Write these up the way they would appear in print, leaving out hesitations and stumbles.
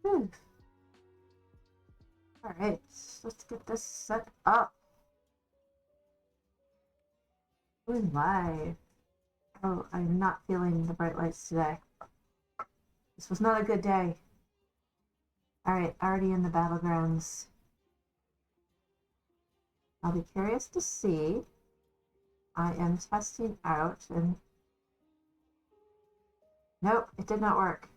Hmm. Alright, let's get this set up. Oh my. Oh, I'm not feeling the bright lights today. This was not a good day. Alright, already in the battlegrounds. I'll be curious to see. I am testing out and... Nope, it did not work.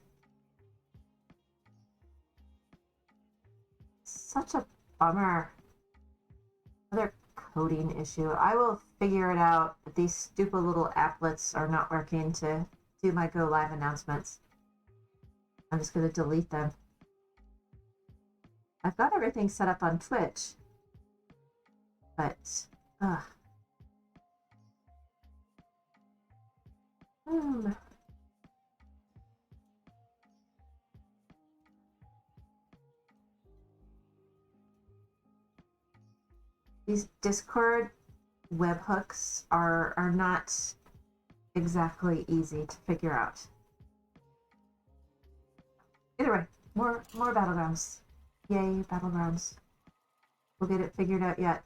Such a bummer. Another coding issue. I will figure it out. These stupid little applets are not working to do my go live announcements. I'm just going to delete them. I've got everything set up on Twitch, but these Discord webhooks are not exactly easy to figure out. Either way, more battlegrounds. Yay, battlegrounds. We'll get it figured out yet.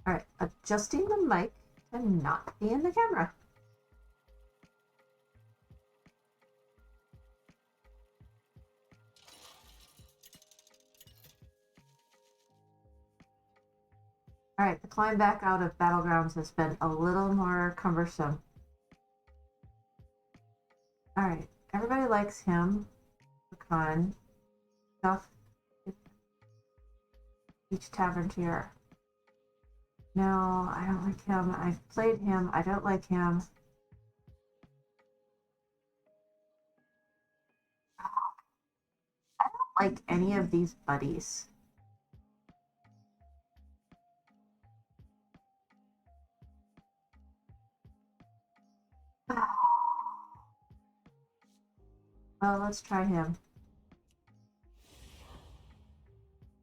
Alright, adjusting the mic to not be in the camera. Alright, the climb back out of battlegrounds has been a little more cumbersome. Alright, everybody likes him. Con. Stuff. Each tavern tier. No, I don't like him. I've played him. I don't like him. I don't like any of these buddies. Well, let's try him.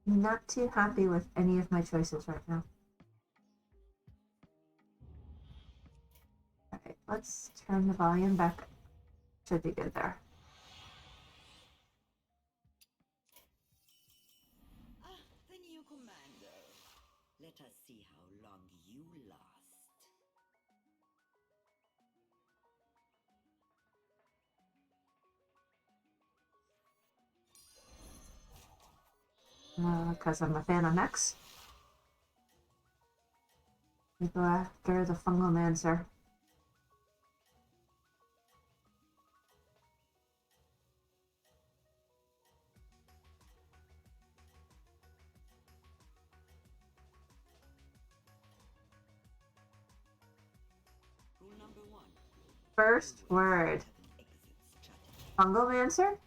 Not too happy with any of my choices right now. Alright, let's turn the volume back. Should be good there. The new commander. Let us see how long you last. Because I'm a fan of mechs. We go after the Fungomancer. Rule number 1. First word. Fungomancer?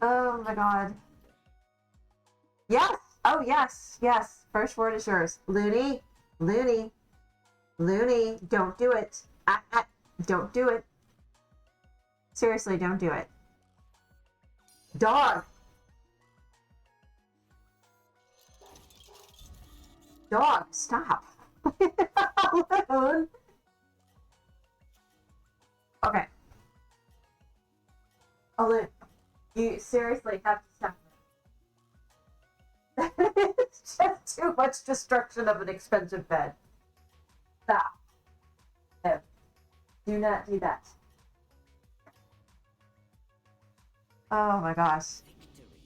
Oh my god. Yes! Oh yes, yes. First word is yours. Loony. Loony. Loony. Don't do it. Don't do it. Seriously, don't do it. Dog. Dog, stop. Alone. Okay. Alone. You seriously have to stop. It's just too much destruction of an expensive bed. Stop. No. Do not do that. Oh my gosh.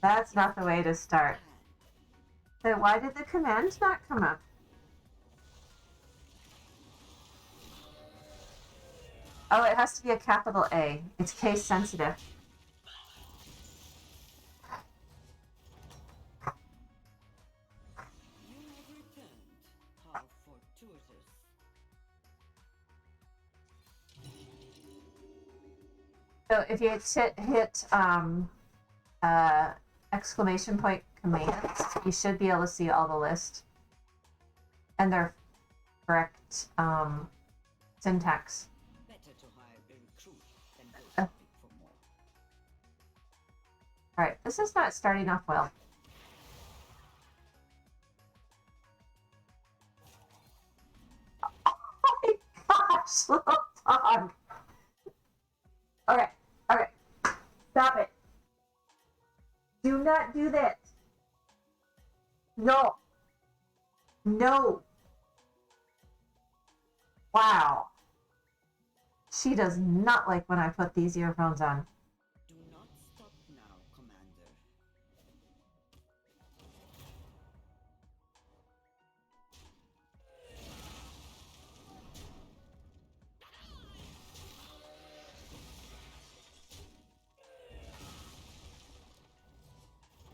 That's not the way to start. So why did the command not come up? Oh, it has to be a capital A. It's case sensitive. So if you hit exclamation point commands, you should be able to see all the list and their correct syntax. Better to hire a recruit than go shopping for more. Alright, this is not starting off well. Oh my gosh, little dog. Okay, okay. Stop it. Do not do that. No. No. Wow. She does not like when I put these earphones on. Do not stop now, Commander.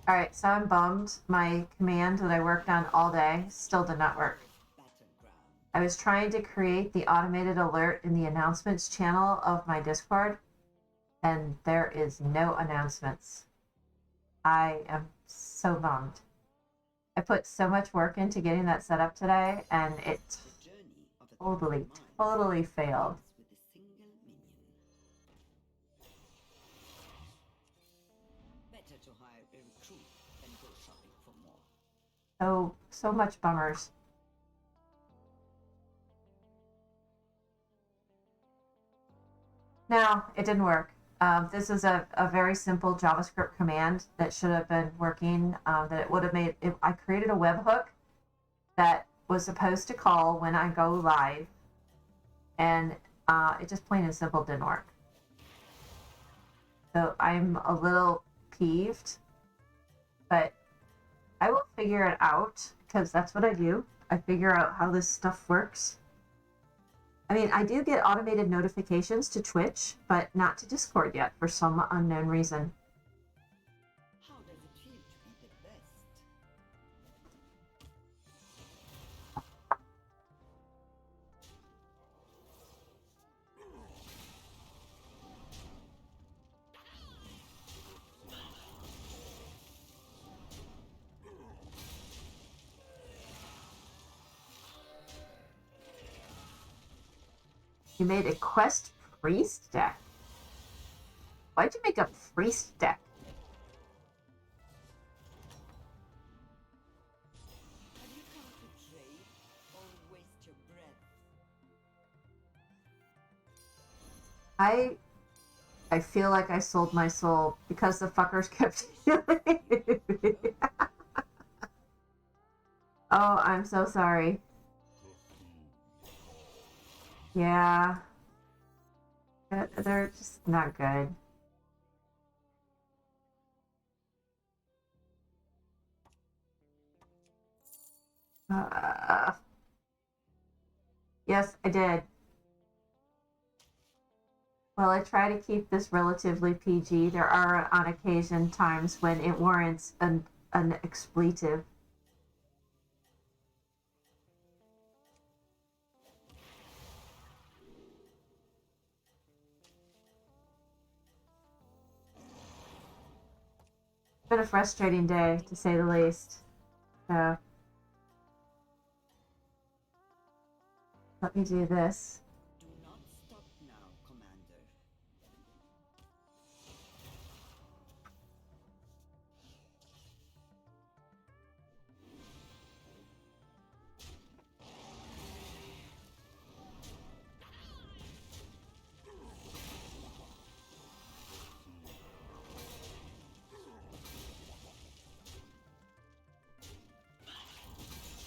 Alright, so I'm bummed. My command that I worked on all day still did not work. Battleground. I was trying to create the automated alert in the announcements channel of my Discord, and there is no announcements. I am so bummed. I put so much work into getting that set up today, and it The journey of a totally failed. with a single minion. Better to hire a recruit than go shopping for more. So much bummers. No, it didn't work. This is a very simple JavaScript command that should have been working. That it would have made. I created a webhook that was supposed to call when I go live, and it just plain and simple didn't work. So I'm a little peeved, but I will figure it out because that's what I do. I figure out how this stuff works. I mean, I do get automated notifications to Twitch, but not to Discord yet for some unknown reason. How does it feel to be the best? You made a quest priest deck. Why'd you make a priest deck? Have you come to trade or waste your breath? I feel like I sold my soul because the fuckers kept killing me. Oh, I'm so sorry. Yeah. They're just not good. Yes, I did. Well, I try to keep this relatively PG. There are, on occasion, times when it warrants an expletive. It's been a frustrating day, to say the least. So, let me do this. Do not stop now, Commander.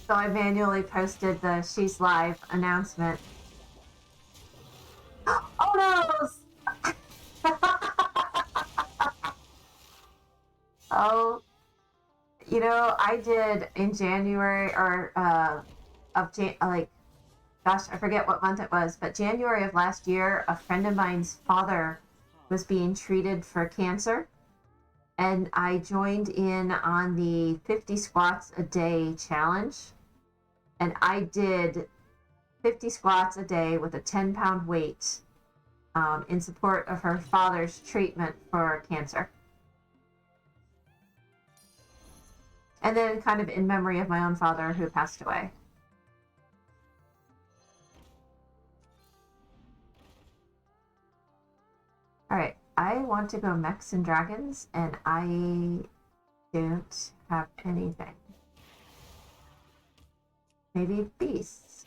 So I manually posted the She's Live announcement. Oh no! Oh, you know, I did in January or like, gosh, I forget what month it was, but January of last year, a friend of mine's father was being treated for cancer, and I joined in on the 50 squats a day challenge, and I did 50 squats a day with a 10-pound weight in support of her father's treatment for cancer. And then kind of in memory of my own father who passed away. All right, I want to go mechs and dragons, and I don't have anything. Maybe beasts.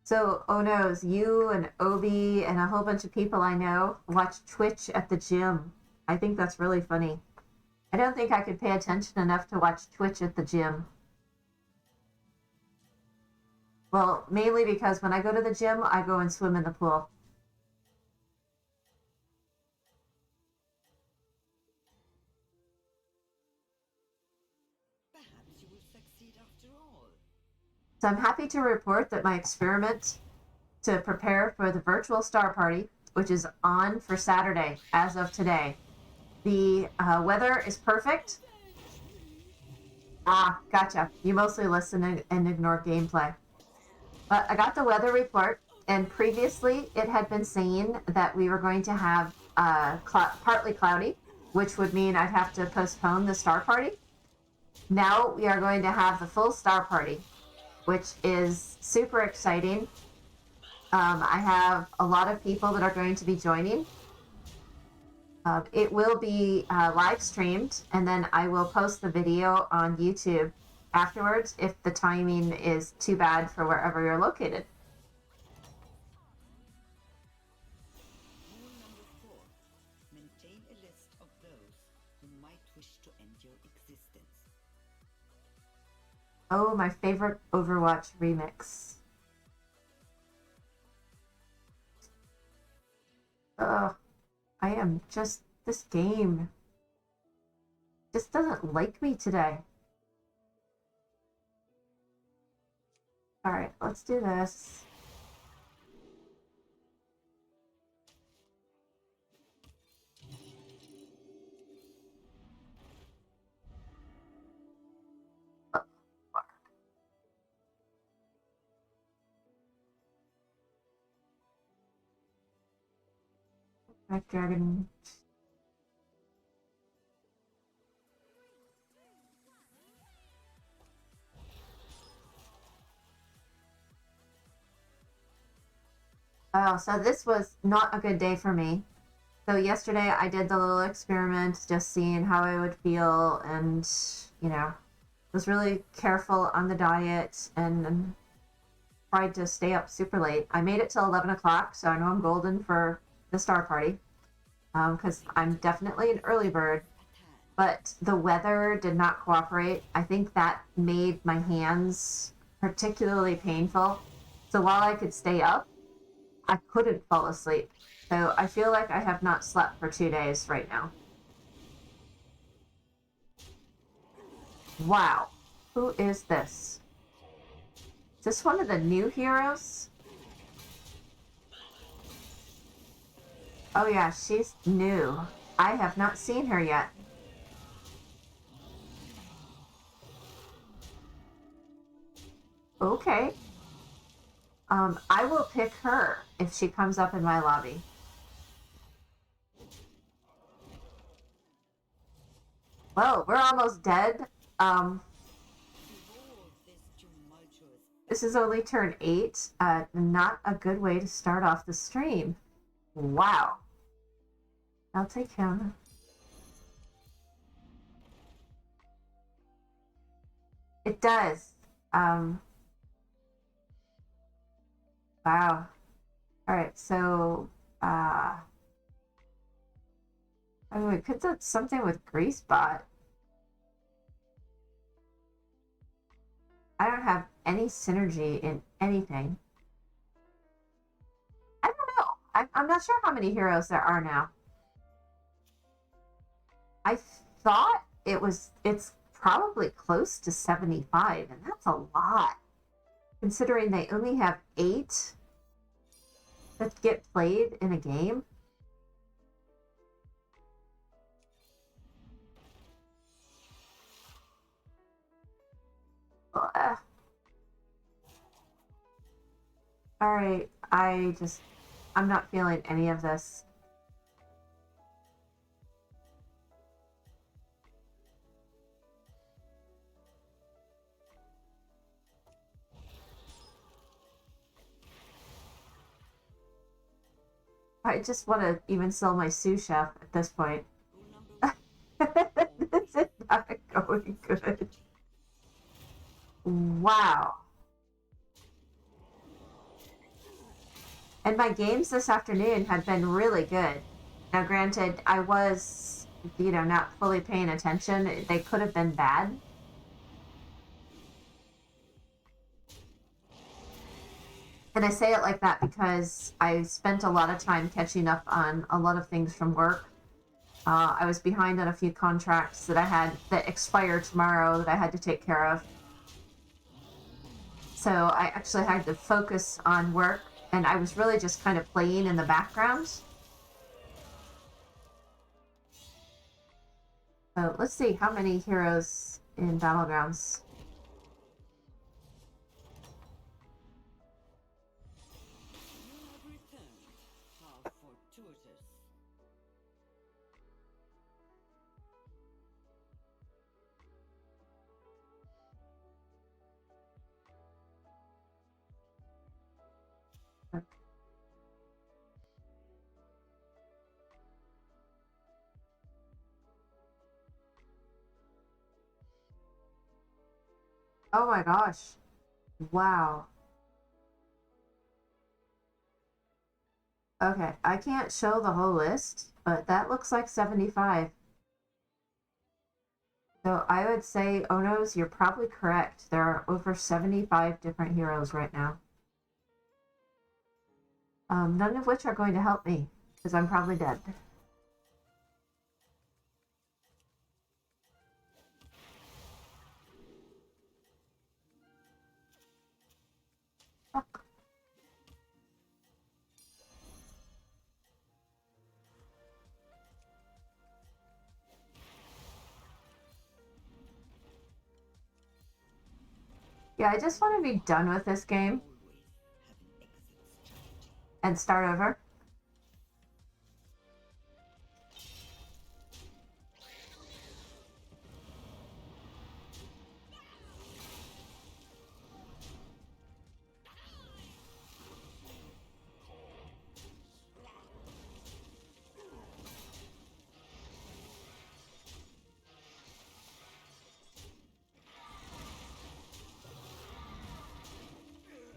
So, oh no's, you and Obi and a whole bunch of people I know watch Twitch at the gym. I think that's really funny. I don't think I could pay attention enough to watch Twitch at the gym. Well, mainly because when I go to the gym, I go and swim in the pool. Perhaps you will succeed after all. So I'm happy to report that my experiment to prepare for the virtual star party, which is on for Saturday as of today, the weather is perfect. Ah, gotcha. You mostly listen and ignore gameplay. But I got the weather report, and previously it had been saying that we were going to have partly cloudy, which would mean I'd have to postpone the star party. Now we are going to have the full star party, which is super exciting. I have a lot of people that are going to be joining. It will be live streamed, and then I will post the video on YouTube afterwards if the timing is too bad for wherever you're located. Rule number 4. Maintain a list of those who might wish to end your existence. Oh, my favorite Overwatch remix. Ugh, I am just, this game just doesn't like me today. All right, let's do this. Black Dragon. Oh, so this was not a good day for me. So yesterday I did the little experiment, just seeing how I would feel, and was really careful on the diet and tried to stay up super late. I made it till 11 o'clock, so I know I'm golden for the star party, because I'm definitely an early bird. But the weather did not cooperate. I think that made my hands particularly painful. So while I could stay up, I couldn't fall asleep. So I feel like I have not slept for 2 days right now. Wow. Who is this? Is this one of the new heroes? Oh yeah, she's new. I have not seen her yet. Okay. I will pick her if she comes up in my lobby. Well, we're almost dead. Behold this tumultuous This is only turn 8. Not a good way to start off the stream. Wow. I'll take him. It does. Wow. All right, so oh, we could do something with Greasebot. I don't have any synergy in anything. I don't know. I'm not sure how many heroes there are now. I thought it's probably close to 75, and that's a lot. Considering they only have 8 that get played in a game. Uh, all right, I'm not feeling any of this. I just want to even sell my sous chef at this point. Rule number This is not going good. Wow. And my games this afternoon had been really good. Now, granted, I was, not fully paying attention. They could have been bad. And I say it like that because I spent a lot of time catching up on a lot of things from work. I was behind on a few contracts that I had that expire tomorrow that I had to take care of. So I actually had to focus on work, and I was really just kind of playing in the background. So let's see how many heroes in Battlegrounds. you have returned. How fortuitous. Oh my gosh. Wow. Okay, I can't show the whole list, but that looks like 75. So I would say, Onos, you're probably correct. There are over 75 different heroes right now. None of which are going to help me, because I'm probably dead. Fuck. Yeah, I just want to be done with this game Always have an exit strategy. and start over.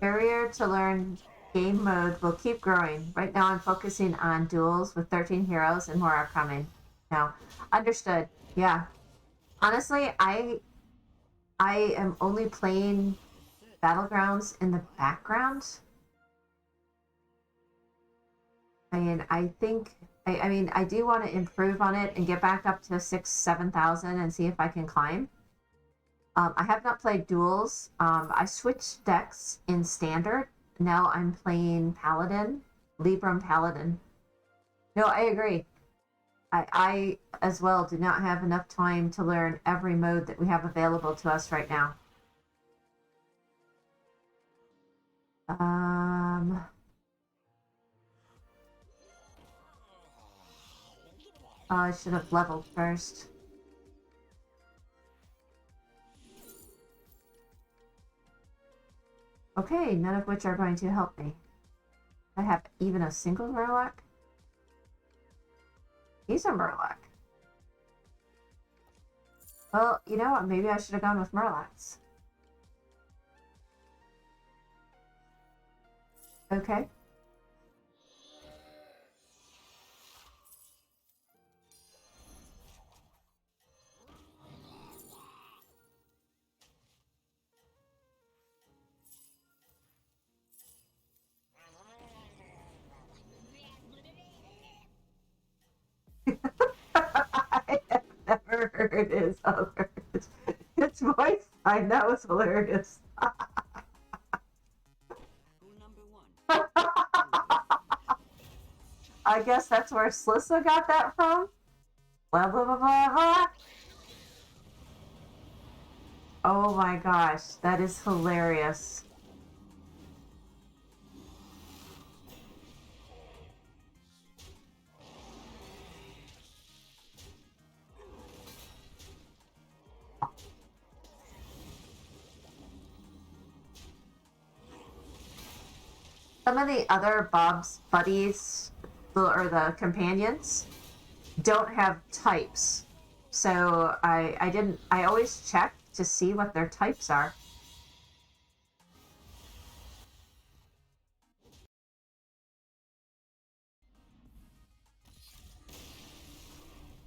Barrier to learn game mode will keep growing. Right now I'm focusing on duels with 13 heroes and more are coming. Now, understood. Yeah. Honestly, I am only playing Battlegrounds in the background. And I think I do want to improve on it and get back up to 7,000 and see if I can climb. I have not played duels. I switched decks in standard. Now I'm playing Paladin, Libram Paladin. No, I agree. I as well do not have enough time to learn every mode that we have available to us right now. I should have leveled first. Okay, none of which are going to help me. I have even a single Murloc. He's a Murloc. Well, you know what? Maybe I should have gone with Murlocs. Okay. I have never heard his other. His voice, I know, is hilarious. Rule number one. I guess that's where Slissa got that from. Blah, blah, blah, blah, blah. Oh my gosh, that is hilarious. Some of the other Bob's buddies the companions don't have types. So I always check to see what their types are.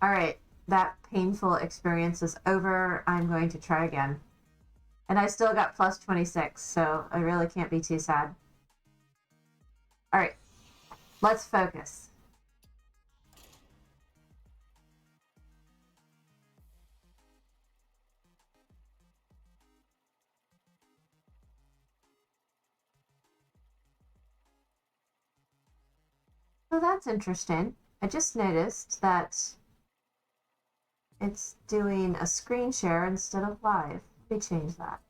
All right, that painful experience is over. I'm going to try again. And I still got plus 26, so I really can't be too sad. All right, let's focus. Oh, that's interesting. I just noticed that it's doing a screen share instead of live. Let me change that.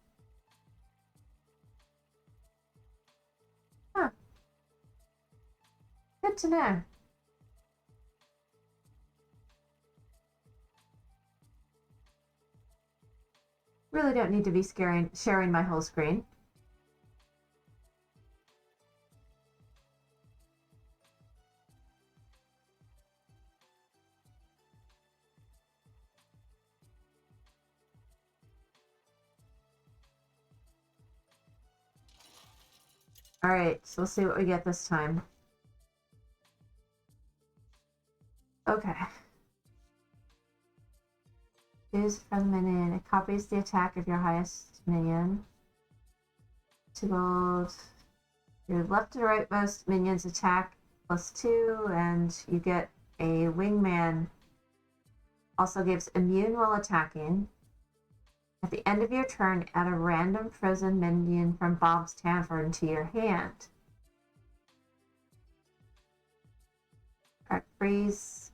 Huh. Good to know. Really don't need to be sharing my whole screen. All right, so let's see what we get this time. Okay. Choose from the minion. It copies the attack of your highest minion. 2 gold. Your left to rightmost minions attack +2, and you get a wingman. Also gives immune while attacking. At the end of your turn, add a random frozen minion from Bob's Tavern to your hand. Alright, freeze.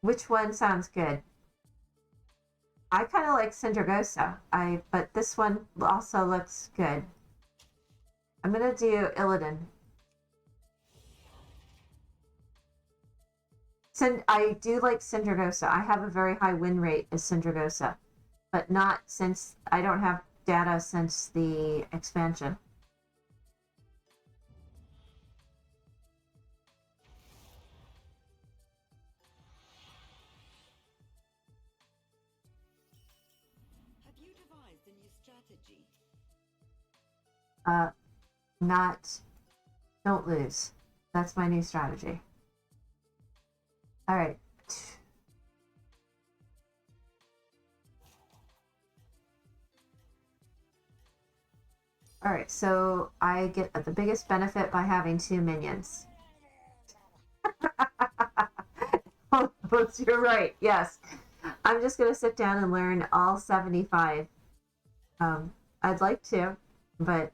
Which one sounds good? I kind of like Sindragosa, but this one also looks good. I'm gonna do Illidan. I do like Sindragosa. I have a very high win rate as Sindragosa, but not since I don't have data since the expansion. Have you devised a new strategy? Don't lose. That's my new strategy. All right. All right, so I get the biggest benefit by having 2 minions. Oh, you're right. Yes. I'm just going to sit down and learn all 75. I'd like to, but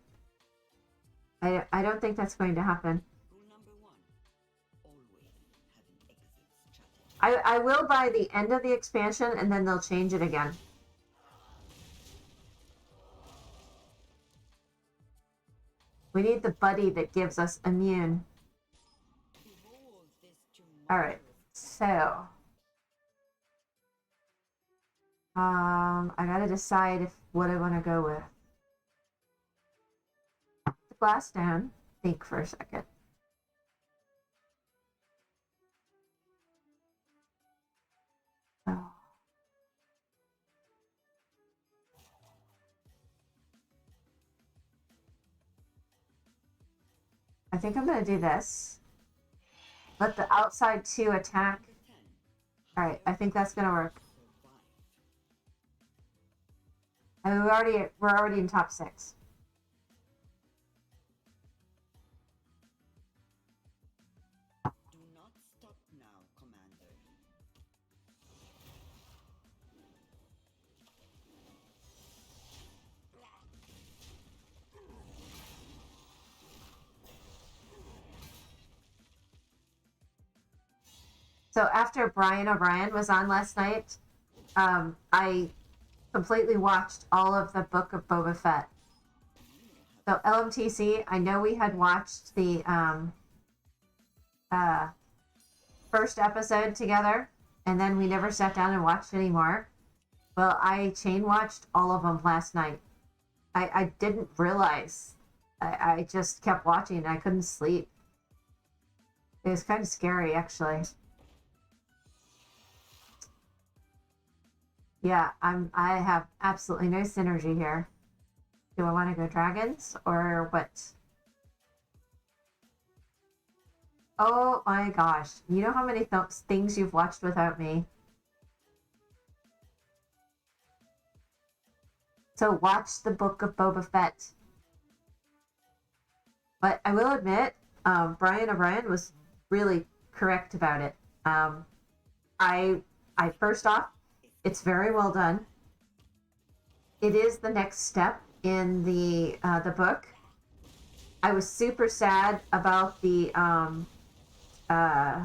I don't think that's going to happen. Rule number 1. Always have an exit strategy. I will by the end of the expansion, and then they'll change it again. We need the buddy that gives us immune. Behold this All right, so I gotta decide what I want to go with. The glass down. Think for a second. Oh. I think I'm gonna do this. Let the outside 2 attack. All right, I think that's gonna work. I mean, we're already in top 6. Do not stop now, Commander. So after Brian O'Brien was on last night, I completely watched all of the Book of Boba Fett. So LMTC, I know we had watched the first episode together, and then we never sat down and watched anymore. Well, I chain watched all of them last night. I didn't realize. I just kept watching and I couldn't sleep. It was kind of scary, actually. Yeah, I have absolutely no synergy here. Do I want to go dragons or what? Oh my gosh. You know how many things you've watched without me? So watch the Book of Boba Fett. But I will admit, Brian O'Brien was really correct about it. Um, I, I first off, it's very well done. It is the next step in the book. I was super sad about uh,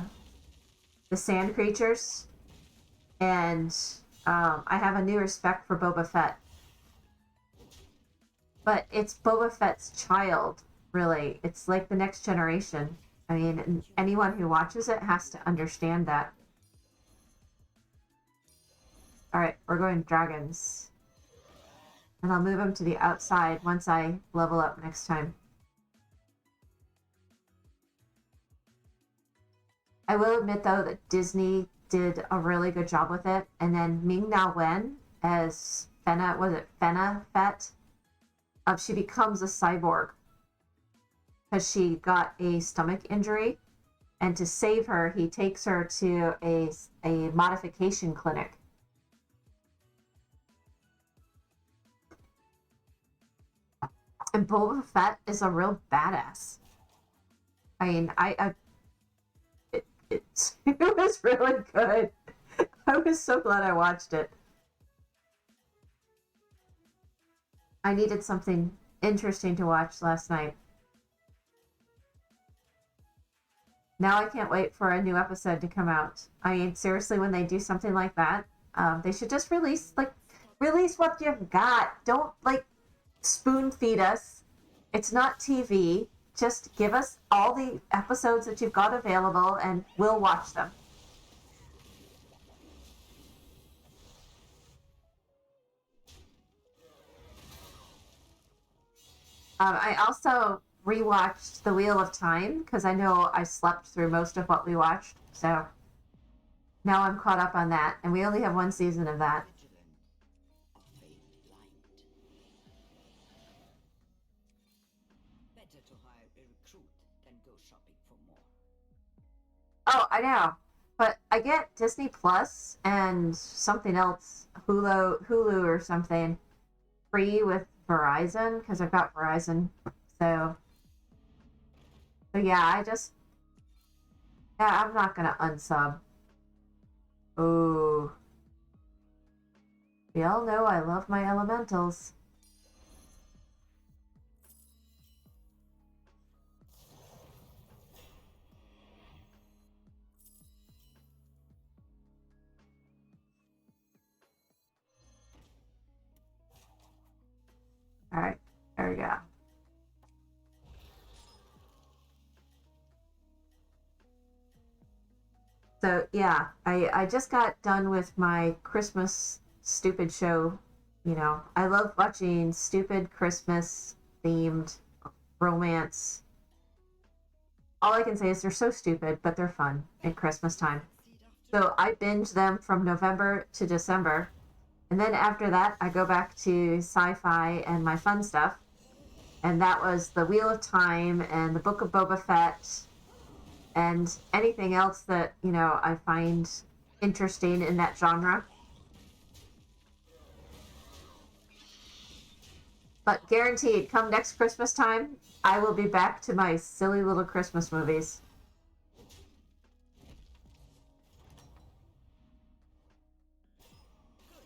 the sand creatures, and I have a new respect for Boba Fett. But it's Boba Fett's child, really. It's like the next generation. I mean, anyone who watches it has to understand that. All right, we're going dragons. And I'll move them to the outside once I level up next time. I will admit, though, that Disney did a really good job with it. And then Ming Na Wen as Fenna, was it Fenna Fett? She becomes a cyborg because she got a stomach injury. And to save her, he takes her to a modification clinic. And Boba Fett is a real badass. I mean, it was really good. I was so glad I watched it. I needed something interesting to watch last night. Now I can't wait for a new episode to come out. I mean, seriously, when they do something like that, they should just release what you've got. Don't spoon feed us. It's not TV. Just give us all the episodes that you've got available, and we'll watch them. I also rewatched The Wheel of Time because I know I slept through most of what we watched. So now I'm caught up on that, and we only have one season of that. Better to hire a recruit than go shopping for more. Oh, I know. But I get Disney Plus and something else, Hulu or something, free with Verizon because I've got Verizon. So, so yeah, yeah, I'm not gonna unsub. Ooh, we all know I love my elementals. All right, there we go. So yeah, I just got done with my Christmas stupid show. You know, I love watching stupid Christmas themed romance. All I can say is they're so stupid, but they're fun at Christmas time. So I binge them from November to December. And then after that, I go back to sci-fi and my fun stuff. And that was The Wheel of Time and The Book of Boba Fett and anything else that, I find interesting in that genre. But guaranteed, come next Christmas time, I will be back to my silly little Christmas movies. Good,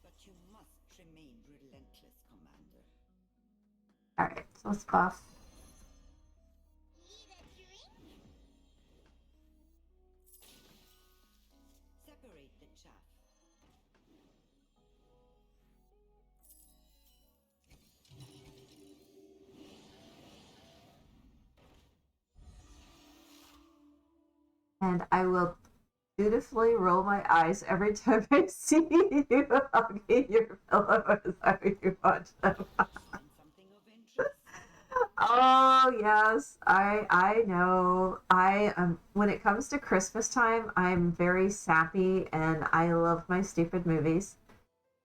but you must remain relentless, Commander. All right, so let's buff. Separate the chaff. And I will dutifully roll my eyes every time I see you hugging your pillows after you watch them. Find something of interest? Oh yes, I know. I when it comes to Christmas time, I'm very sappy and I love my stupid movies.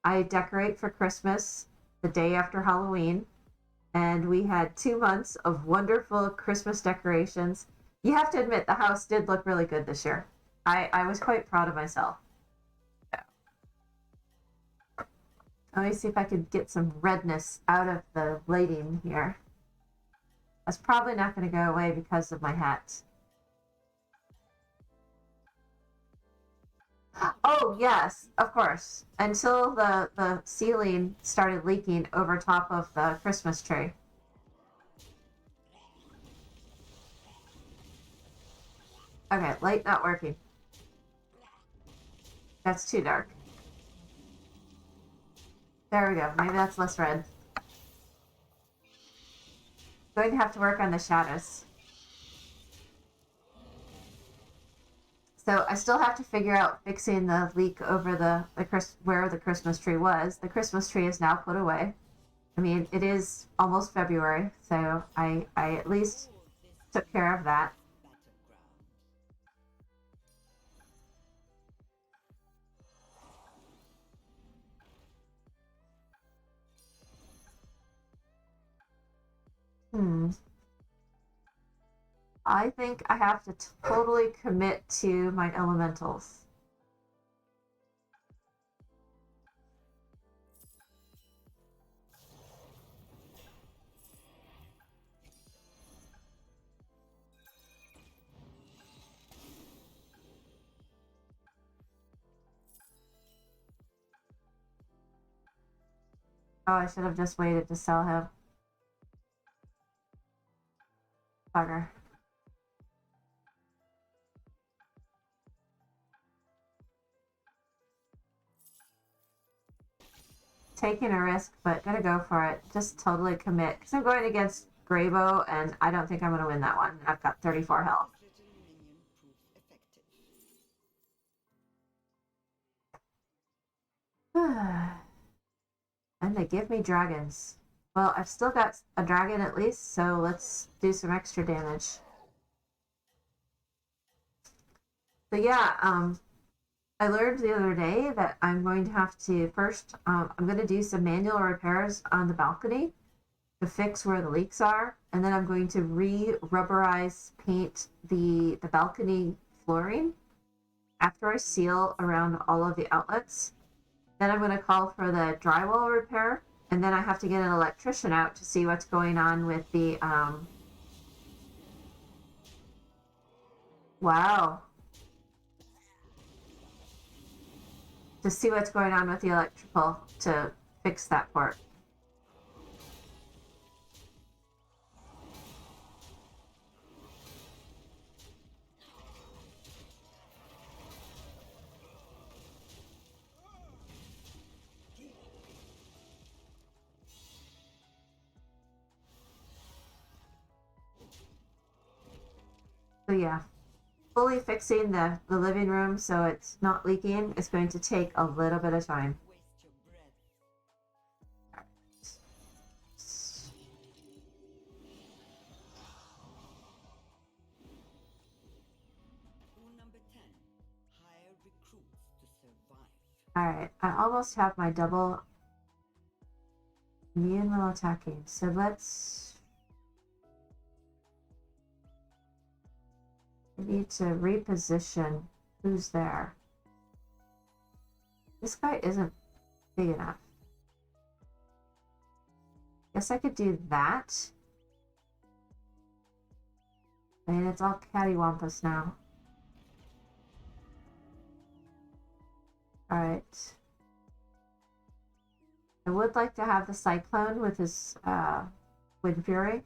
I decorate for Christmas the day after Halloween, and we had 2 months of wonderful Christmas decorations. You have to admit the house did look really good this year. I was quite proud of myself. Let me see if I could get some redness out of the lighting here. That's probably not going to go away because of my hat. Oh, yes, of course. Until the ceiling started leaking over top of the Christmas tree. Okay, light not working. That's too dark. There we go. Maybe that's less red. Going to have to work on the shadows. So I still have to figure out fixing the leak over where the Christmas tree was. The Christmas tree is now put away. I mean, it is almost February, so I at least took care of that. Battleground. Hmm. I think I have to totally commit to my elementals. Oh, I should have just waited to sell him. Bugger. Taking a risk, but gonna go for it. Just totally commit. Because I'm going against Graybo, and I don't think I'm gonna win that one. I've got 34 health. This little minion proves effective. And they give me dragons. Well, I've still got a dragon at least, so let's do some extra damage. So yeah, I learned the other day that I'm going to have to first, I'm going to do some manual repairs on the balcony to fix where the leaks are, and then I'm going to re-rubberize paint the balcony flooring after I seal around all of the outlets. Then I'm going to call for the drywall repair, and then I have to get an electrician out to see what's going on with the, wow, to see what's going on with the electrical to fix that port. So yeah, fully fixing the living room so it's not leaking is going to take a little bit of time. Waste your breath. Rule number 10. Hire recruits to survive. Alright, I almost have my double immune while attacking. So let's... I need to reposition who's there. This guy isn't big enough. Guess I could do that. I mean, it's all cattywampus now. Alright. I would like to have the Cyclone with his Wind Fury.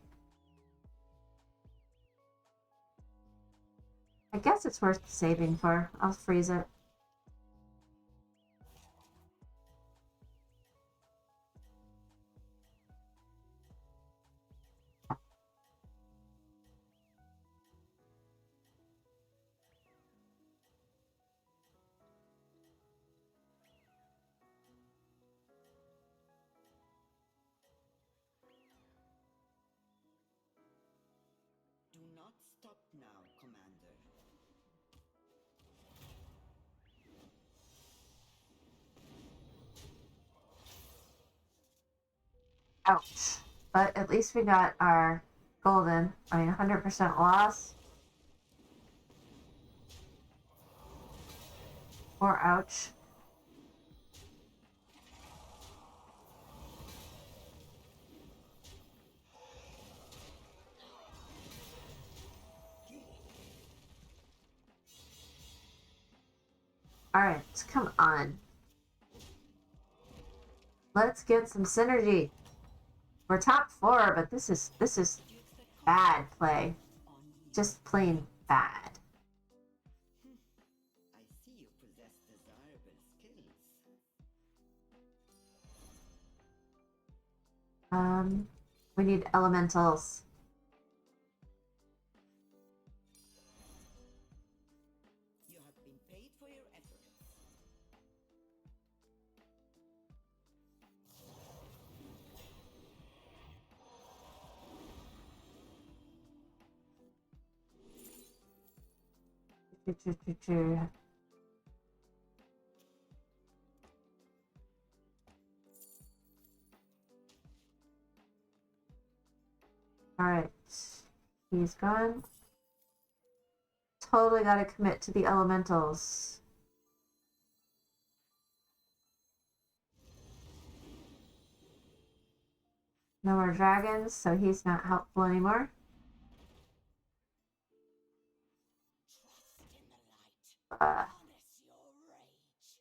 I guess it's worth saving for. I'll freeze it. now, Commander. Ouch. But at least we got our golden. I mean, 100% loss. Or ouch. Alright, come on. Let's get some synergy. We're top 4, but this is bad play. Just plain bad. I see you possess desirable skills. We need elementals. You have been paid for your efforts. Alright. He's gone. Totally gotta commit to the elementals. No more dragons, so he's not helpful anymore. Trust in the light. Harness your rage.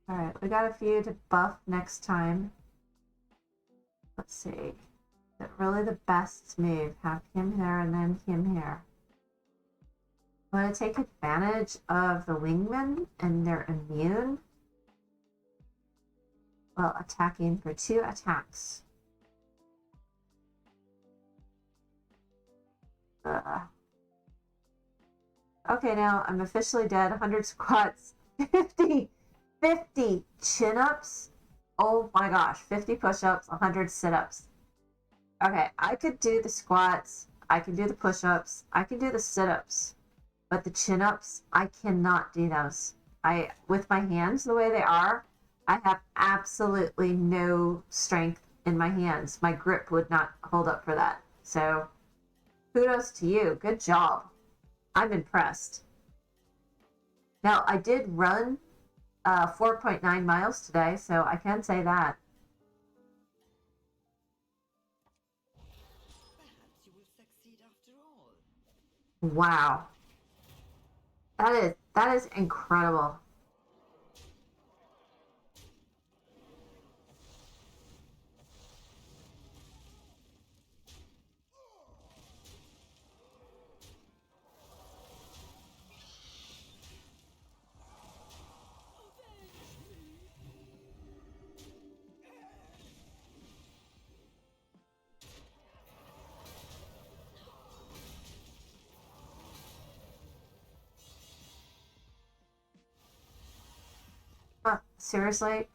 Alright, we got a few to buff next time. Let's see. Is it really the best move? Have him here and then him here. Want to take advantage of the wingmen and their immune while attacking for 2 attacks. Okay, now I'm officially dead. 100 squats, 50 chin-ups. Oh my gosh, 50 push-ups, 100 sit-ups. Okay, I could do the squats, I can do the push-ups, I can do the sit-ups, but the chin-ups, I cannot do those. With my hands the way they are, I have absolutely no strength in my hands. My grip would not hold up for that. So, kudos to you. Good job. I'm impressed. Now, I did run 4.9 miles today, so I can say that. Perhaps you will succeed after all. Wow. That is incredible. Seriously?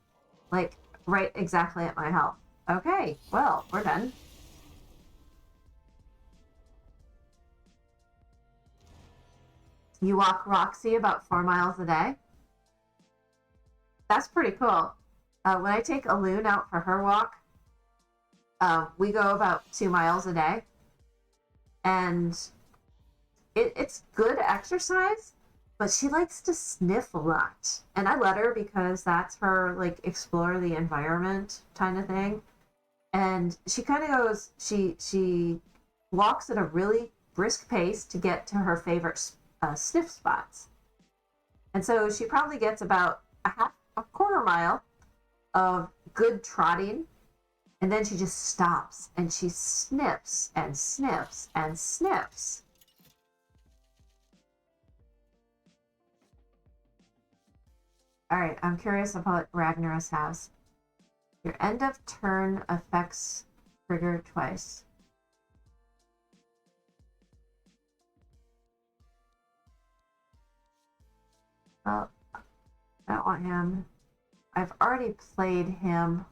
Like, right exactly at my health. Okay, well, we're done. You walk Roxy about 4 miles a day? That's pretty cool. When I take a loon out for her walk, we go about 2 miles a day. And it's good exercise, but she likes to sniff a lot. And I let her because that's her, like, explore the environment kind of thing. And she kind of goes, she walks at a really brisk pace to get to her favorite sniff spots. And so she probably gets about a quarter mile of good trotting, and then she just stops and she sniffs and sniffs and sniffs. All right, I'm curious about Ragnaros has. Your end of turn effects trigger twice. Well, I don't want him. I've already played him.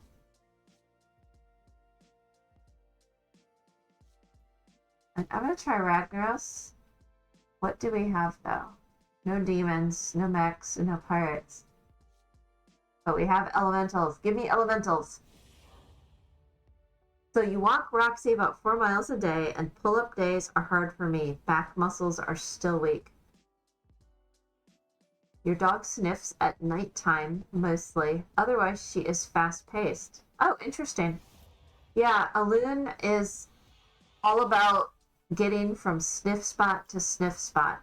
I'm gonna try Ragnaros. What do we have though? No demons, no mechs, and no pirates. But we have elementals. Give me elementals. So you walk Roxy about 4 miles a day, and pull-up days are hard for me. Back muscles are still weak. Your dog sniffs at nighttime, mostly. Otherwise, she is fast-paced. Oh, interesting. Yeah, Alun is all about getting from sniff spot to sniff spot.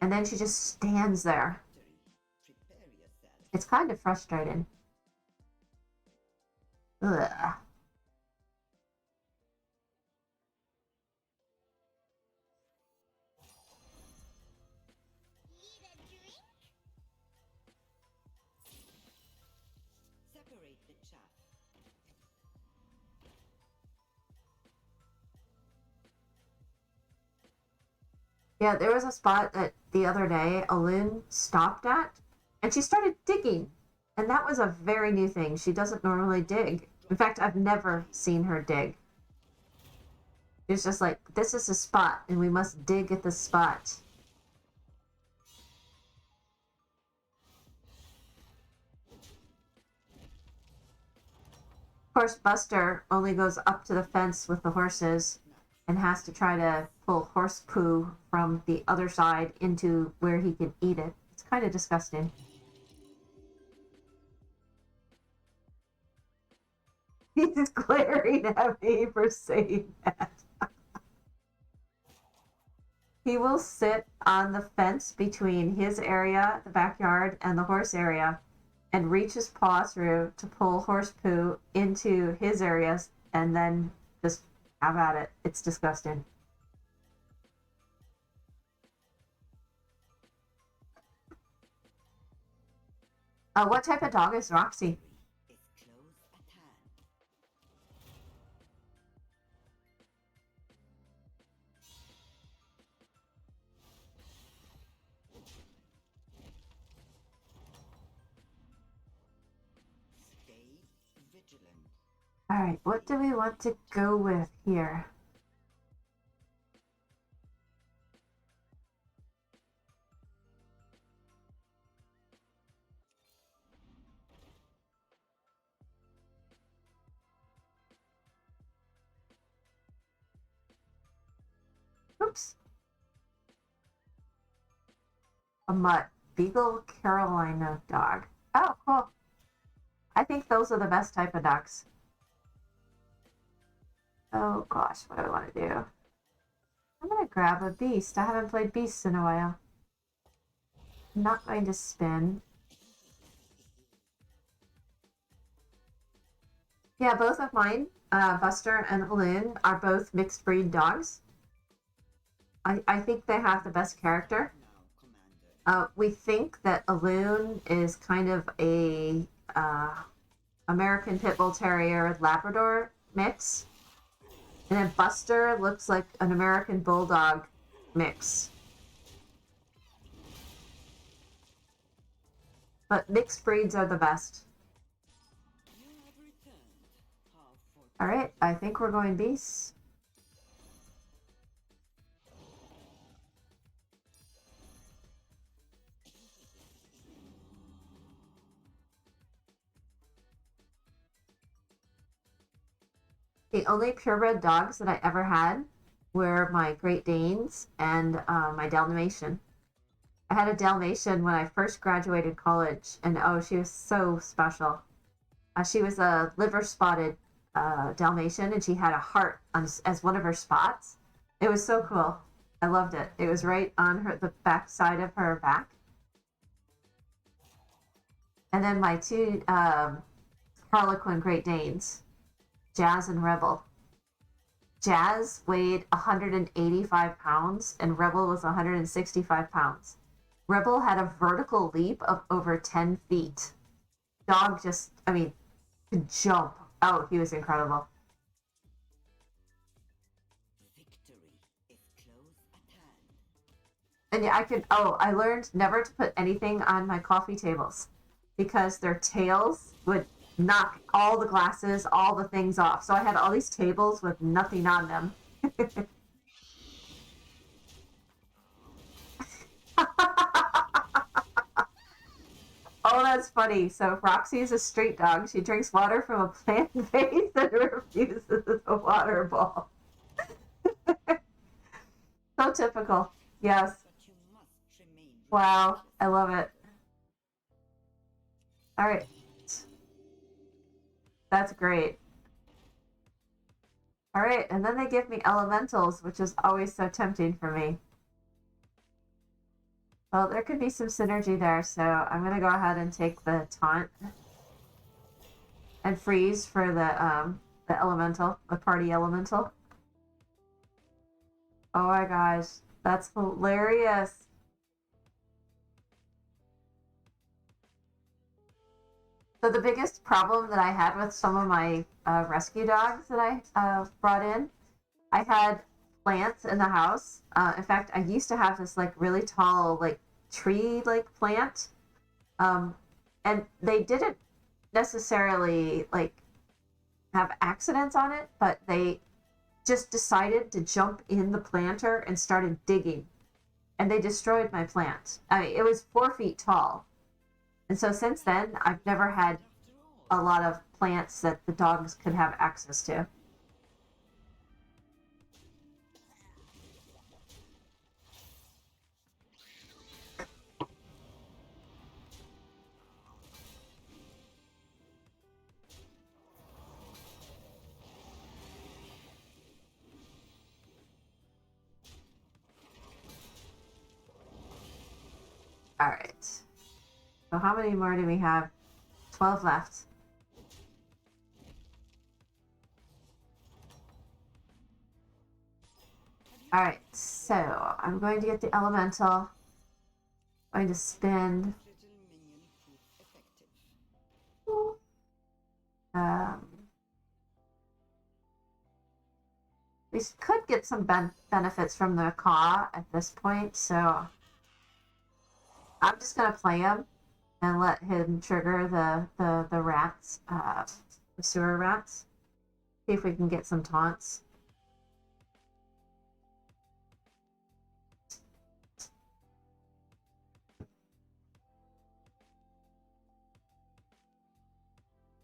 And then she just stands there. It's kind of frustrating. Ugh. Separate the chaff. Yeah, there was a spot that the other day Alun stopped at, and she started digging. And that was a very new thing. She doesn't normally dig. In fact, I've never seen her dig. It's just like, this is a spot, and we must dig at the spot. Of course, Buster only goes up to the fence with the horses and has to try to pull horse poo from the other side into where he can eat it. It's kind of disgusting. He's glaring at me for saying that. He will sit on the fence between his area, the backyard, and the horse area, and reach his paw through to pull horse poo into his areas and then just have at it. It's disgusting. What type of dog is Roxy? Is close at hand. Stay vigilant. All right, what do we want to go with here? Oops. A mutt. Beagle Carolina dog. Oh, cool. I think those are the best type of dogs. Oh gosh, what do I want to do? I'm gonna grab a beast. I haven't played beasts in a while. I'm not going to spin. Yeah, both of mine, Buster and Alun, are both mixed breed dogs. I think they have the best character. Now, Commander. We think that Alun is kind of a American Pit Bull Terrier Labrador mix. And then Buster looks like an American Bulldog mix. But mixed breeds are the best. You have returned. How fortunate. Alright, I think we're going beasts. The only purebred dogs that I ever had were my Great Danes and my Dalmatian. I had a Dalmatian when I first graduated college, and oh, she was so special. She was a liver spotted Dalmatian, and she had a heart as one of her spots. It was so cool. I loved it. It was right on the back side of her back. And then my two Harlequin Great Danes, Jazz and Rebel. Jazz weighed 185 pounds and Rebel was 165 pounds. Rebel had a vertical leap of over 10 feet. Dog just, could jump. Oh, he was incredible. Victory is close at hand. And yeah, I learned never to put anything on my coffee tables because their tails would knock all the glasses, all the things off. So I had all these tables with nothing on them. that's funny. So Roxy is a street dog. She drinks water from a plant vase and refuses a water ball. So typical. Yes. But you must remain Wow. I religious. love it. All right. That's great. All right. And then they give me elementals, which is always so tempting for me. Well, there could be some synergy there, so I'm going to go ahead and take the taunt and freeze for the elemental, the party elemental. Oh my gosh, that's hilarious. So the biggest problem that I had with some of my rescue dogs that I brought in, I had plants in the house. In fact, I used to have this like really tall like tree like plant, and they didn't necessarily like have accidents on it, but they just decided to jump in the planter and started digging, and they destroyed my plant. I mean, it was 4 feet tall, and so since then I've never had After a all, lot of plants that the dogs could have access to. All right. So how many more do we have? 12 left. All right. So I'm going to get the elemental. I'm going to spend. little minion proof effective. Um, we could get some benefits from the macaw at this point, so I'm just gonna play him and let him trigger the rats, the sewer rats. See if we can get some taunts.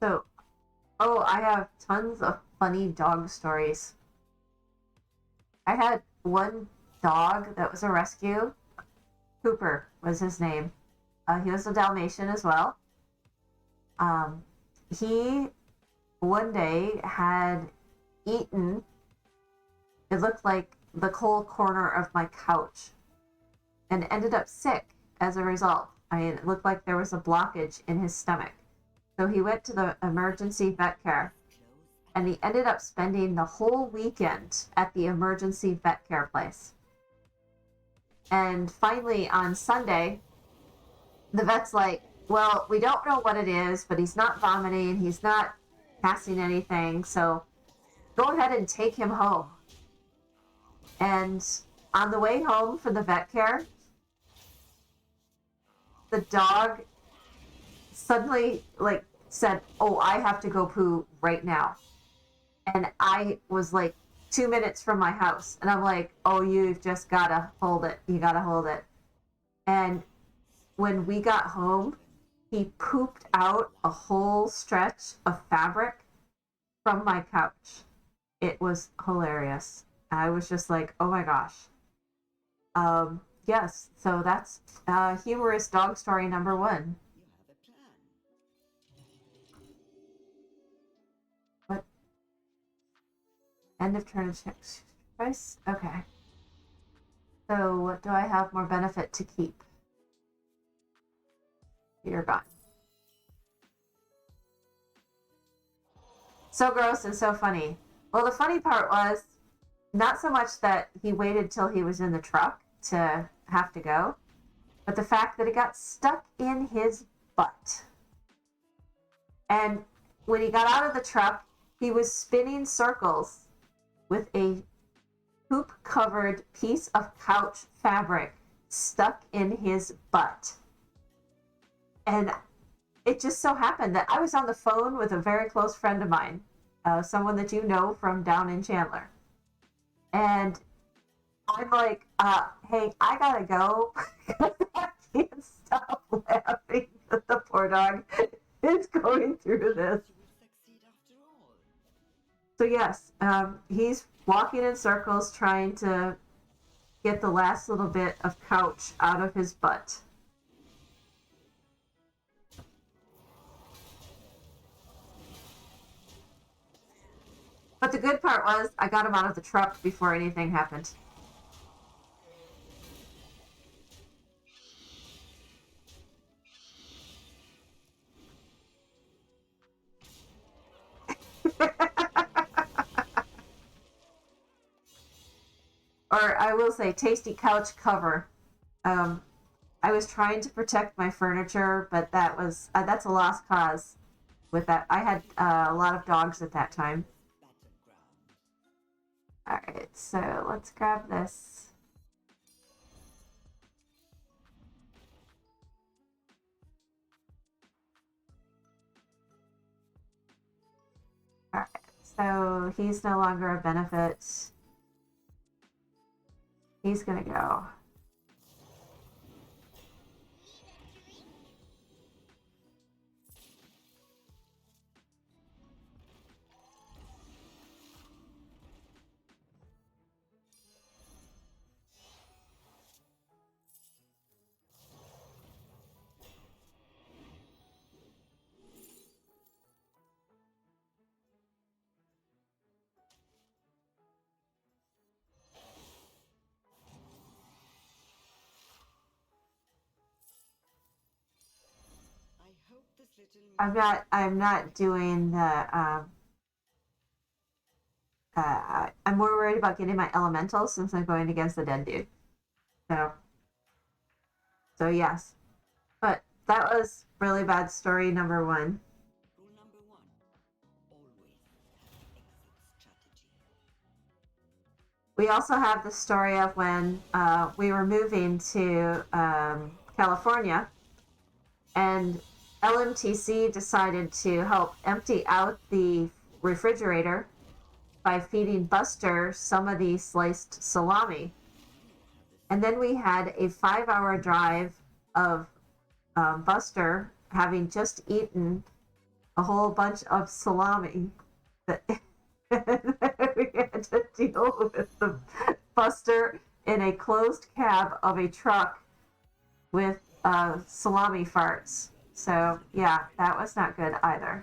So, oh, I have tons of funny dog stories. I had one dog that was a rescue. Cooper was his name. He was a Dalmatian as well. He one day had eaten, it looked like the whole corner of my couch, and ended up sick as a result. I mean, it looked like there was a blockage in his stomach. So he went to the emergency vet care, Close and he ended up spending the whole weekend at the emergency vet care place. And finally, on Sunday, the vet's like, well, we don't know what it is, but he's not vomiting, he's not passing anything, so go ahead and take him home. And on the way home from the vet care, the dog suddenly like said, oh, I have to go poo right now. And I was like 2 minutes from my house, and I'm like, oh, you've just gotta hold it, you gotta hold it. And when we got home, he pooped out a whole stretch of fabric from my couch. It was hilarious. I was just like, oh my gosh. Yes, so that's humorous dog story number 1. you have a plan. What? End of turn check price? Okay. So what do I have more benefit to keep? You're gone. So gross and so funny. Well, the funny part was not so much that he waited till he was in the truck to have to go, but the fact that it got stuck in his butt. And when he got out of the truck, he was spinning circles with a poop covered piece of couch fabric stuck in his butt. And it just so happened that I was on the phone with a very close friend of mine, someone that you know from down in Chandler. And I'm like, hey, I gotta go because I can't stop laughing. the poor dog is going through this. You will succeed after all. So yes, he's walking in circles trying to get the last little bit of couch out of his butt. But the good part was I got him out of the truck before anything happened. Or I will say tasty couch cover. I was trying to protect my furniture, but that's a lost cause with that. I had a lot of dogs at that time. Battleground. All right, so let's grab this. All right, so he's no longer a benefit. He's gonna go. I hope this little I'm not doing the I'm more worried about getting my elemental since I'm going against the dead dude. So yes. But that was really bad story number 1. Rule number 1. Always have an exit strategy. We also have the story of when we were moving to California, and LMTC decided to help empty out the refrigerator by feeding Buster some of the sliced salami. And then we had a 5-hour drive of Buster having just eaten a whole bunch of salami that we had to deal with the Buster in a closed cab of a truck with salami farts. So yeah, that was not good either.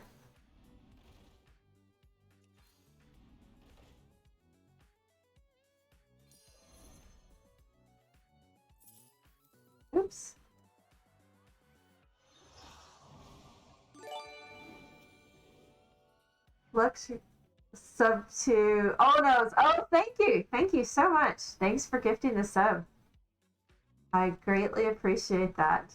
Oops. Looks sub to oh no, oh thank you so much, thanks for gifting the sub. I greatly appreciate that.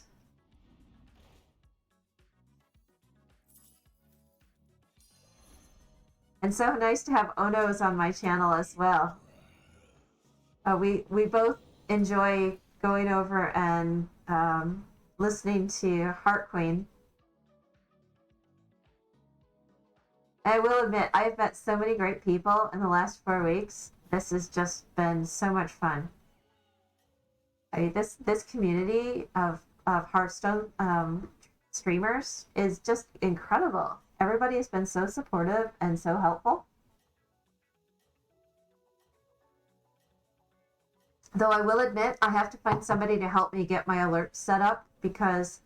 And so nice to have Onos on my channel as well. We both enjoy going over and listening to Heart Queen. I will admit, I've met so many great people in the last 4 weeks. This has just been so much fun. I mean, this community of Hearthstone streamers is just incredible. Everybody has been so supportive and so helpful. Though I will admit, I have to find somebody to help me get my alerts set up because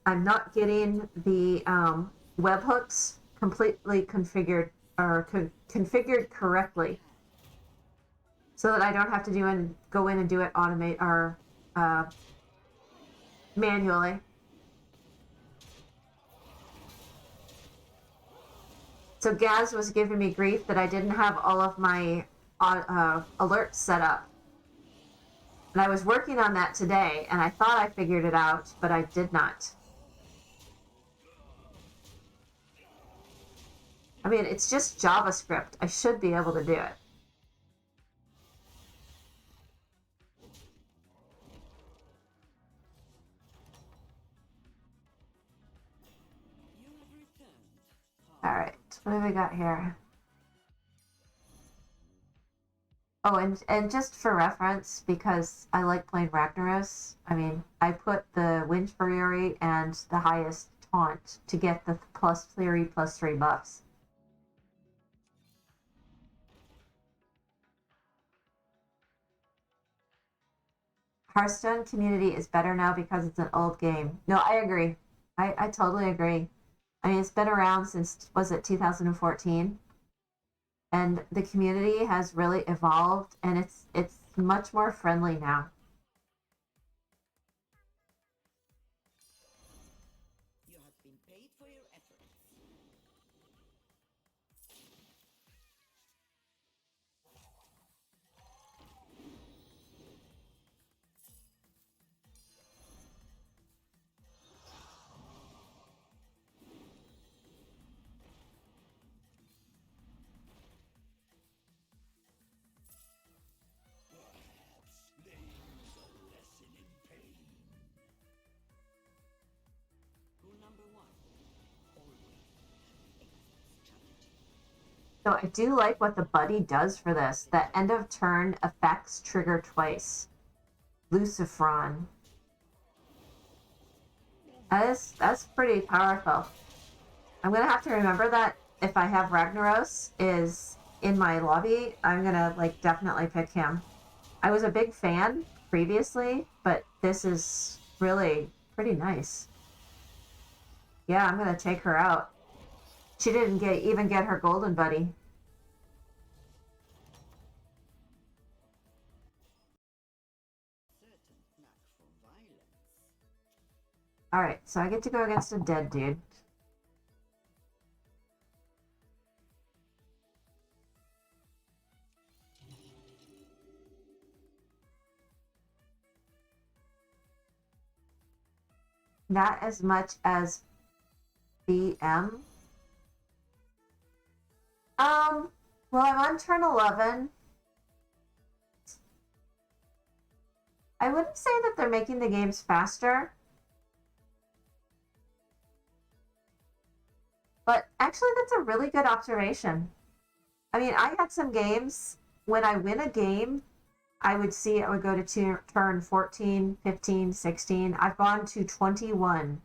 I'm not getting the webhooks completely configured or configured correctly, so that I don't have to go in and do it automate or manually. So Gaz was giving me grief that I didn't have all of my alerts set up. And I was working on that today, and I thought I figured it out, but I did not. I mean, it's just JavaScript. I should be able to do it. You have returned. All right, what have we got here? Oh, and just for reference, because I like playing Ragnaros, I mean, I put the Wind Fury and the highest taunt to get the plus Fury plus 3 buffs. Hearthstone community is better now because it's an old game. No, I agree. I totally agree. I mean, it's been around since, was it 2014? And the community has really evolved and it's much more friendly now. You have been paid for your efforts. Rule number one, always have an exit strategy. So I do like what the buddy does for this. The end of turn effects trigger twice. Lucifron. That's pretty powerful. I'm gonna have to remember that if I have Ragnaros is in my lobby, I'm gonna like definitely pick him. I was a big fan previously, but this is really pretty nice. Yeah, I'm gonna take her out. She didn't even get her golden buddy. Certain knack for violence. Alright, so I get to go against a dead dude. Not as much as BM. Well, I'm on turn 11. I wouldn't say that they're making the games faster. But actually, that's a really good observation. I mean, I had some games, when I win a game, I would see it would go to turn 14, 15, 16. I've gone to 21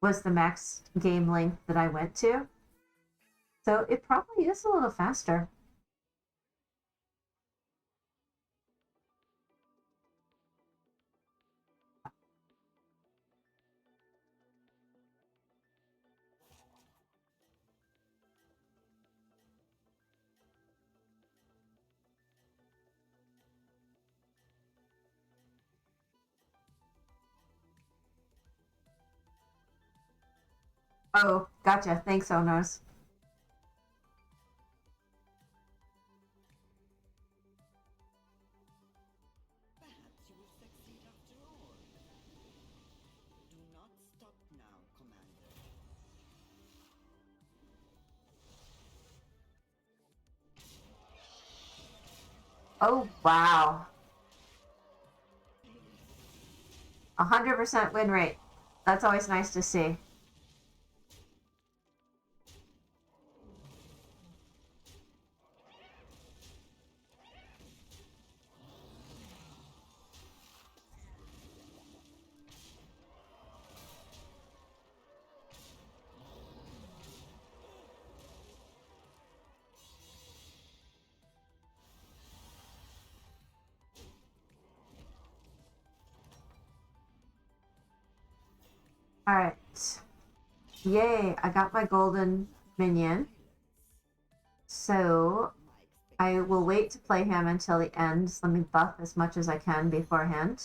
was the max game length that I went to. So it probably is a little faster. Oh, gotcha. Thanks, Onos. Perhaps you will succeed after all. Do not stop now, Commander. Oh, wow. 100% win rate. That's always nice to see. All right. Yay, I got my golden minion. So I will wait to play him until the end. Let me buff as much as I can beforehand.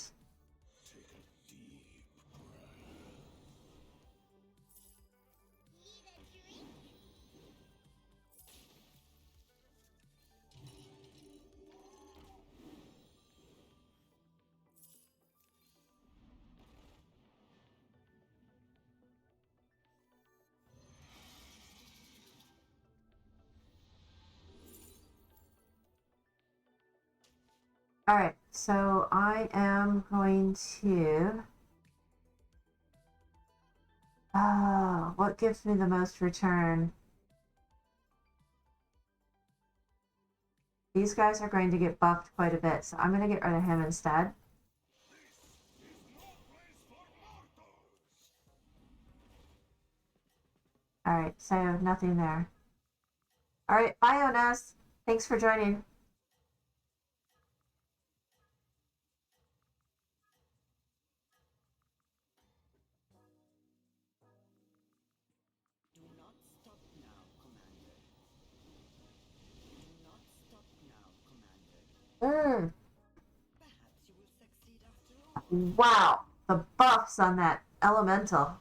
All right, so I am going to. What gives me the most return? These guys are going to get buffed quite a bit, so I'm going to get rid of him instead. Alright, so nothing there. Alright, bye, Onas. Thanks for joining. Do not stop now, Commander. Do not stop now, Commander. Perhaps you will succeed after all. Wow, the buffs on that elemental.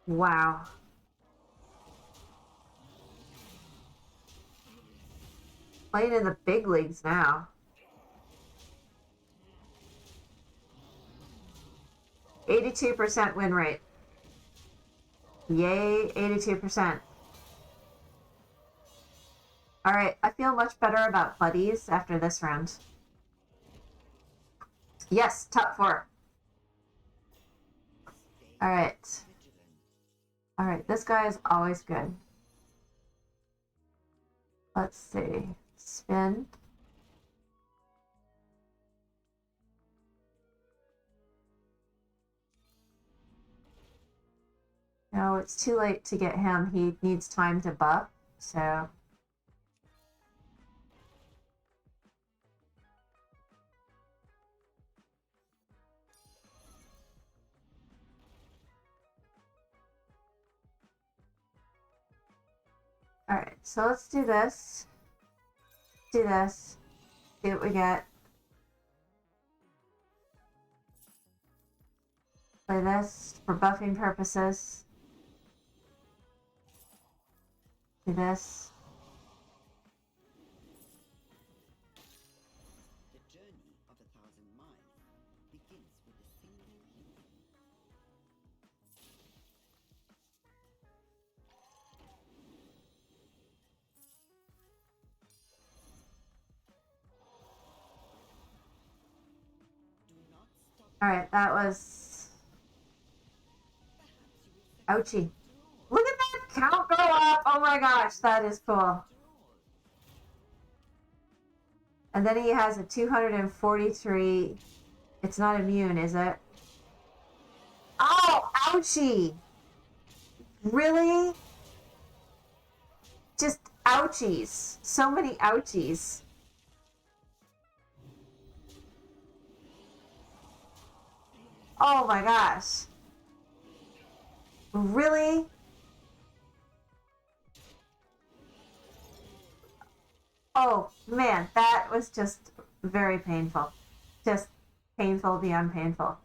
Wow. Playing in the big leagues now. 82% win rate. Yay, 82%. Alright, I feel much better about buddies after this round. Yes, top 4. Alright. Vigilant. Alright, this guy is always good. Let's see. Spin. No, it's too late to get him. He needs time to buff, so... Alright, so let's do this. Do this. See what we get. Play this for buffing purposes. Do this. The journey of 1,000 miles begins with a single leap. Do not stop. Alright, that was... Perhaps you will succeed Ouchie. Look at that count go up! Oh my gosh, that is cool. after all. And then he has a 243. It's not immune, is it? Oh, ouchie! Really? Just ouchies. So many ouchies. Oh my gosh. Really? Oh man, that was just very painful. Just painful beyond painful.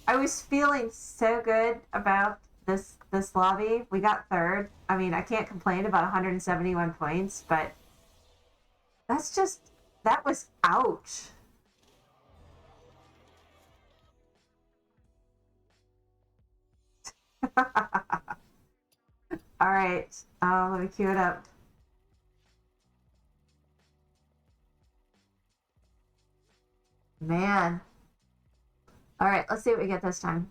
I was feeling so good about this lobby. We got third. I mean, I can't complain about 171 points, but that's just that was ouch. All right, let me cue it up. Man. All right, let's see what we get this time.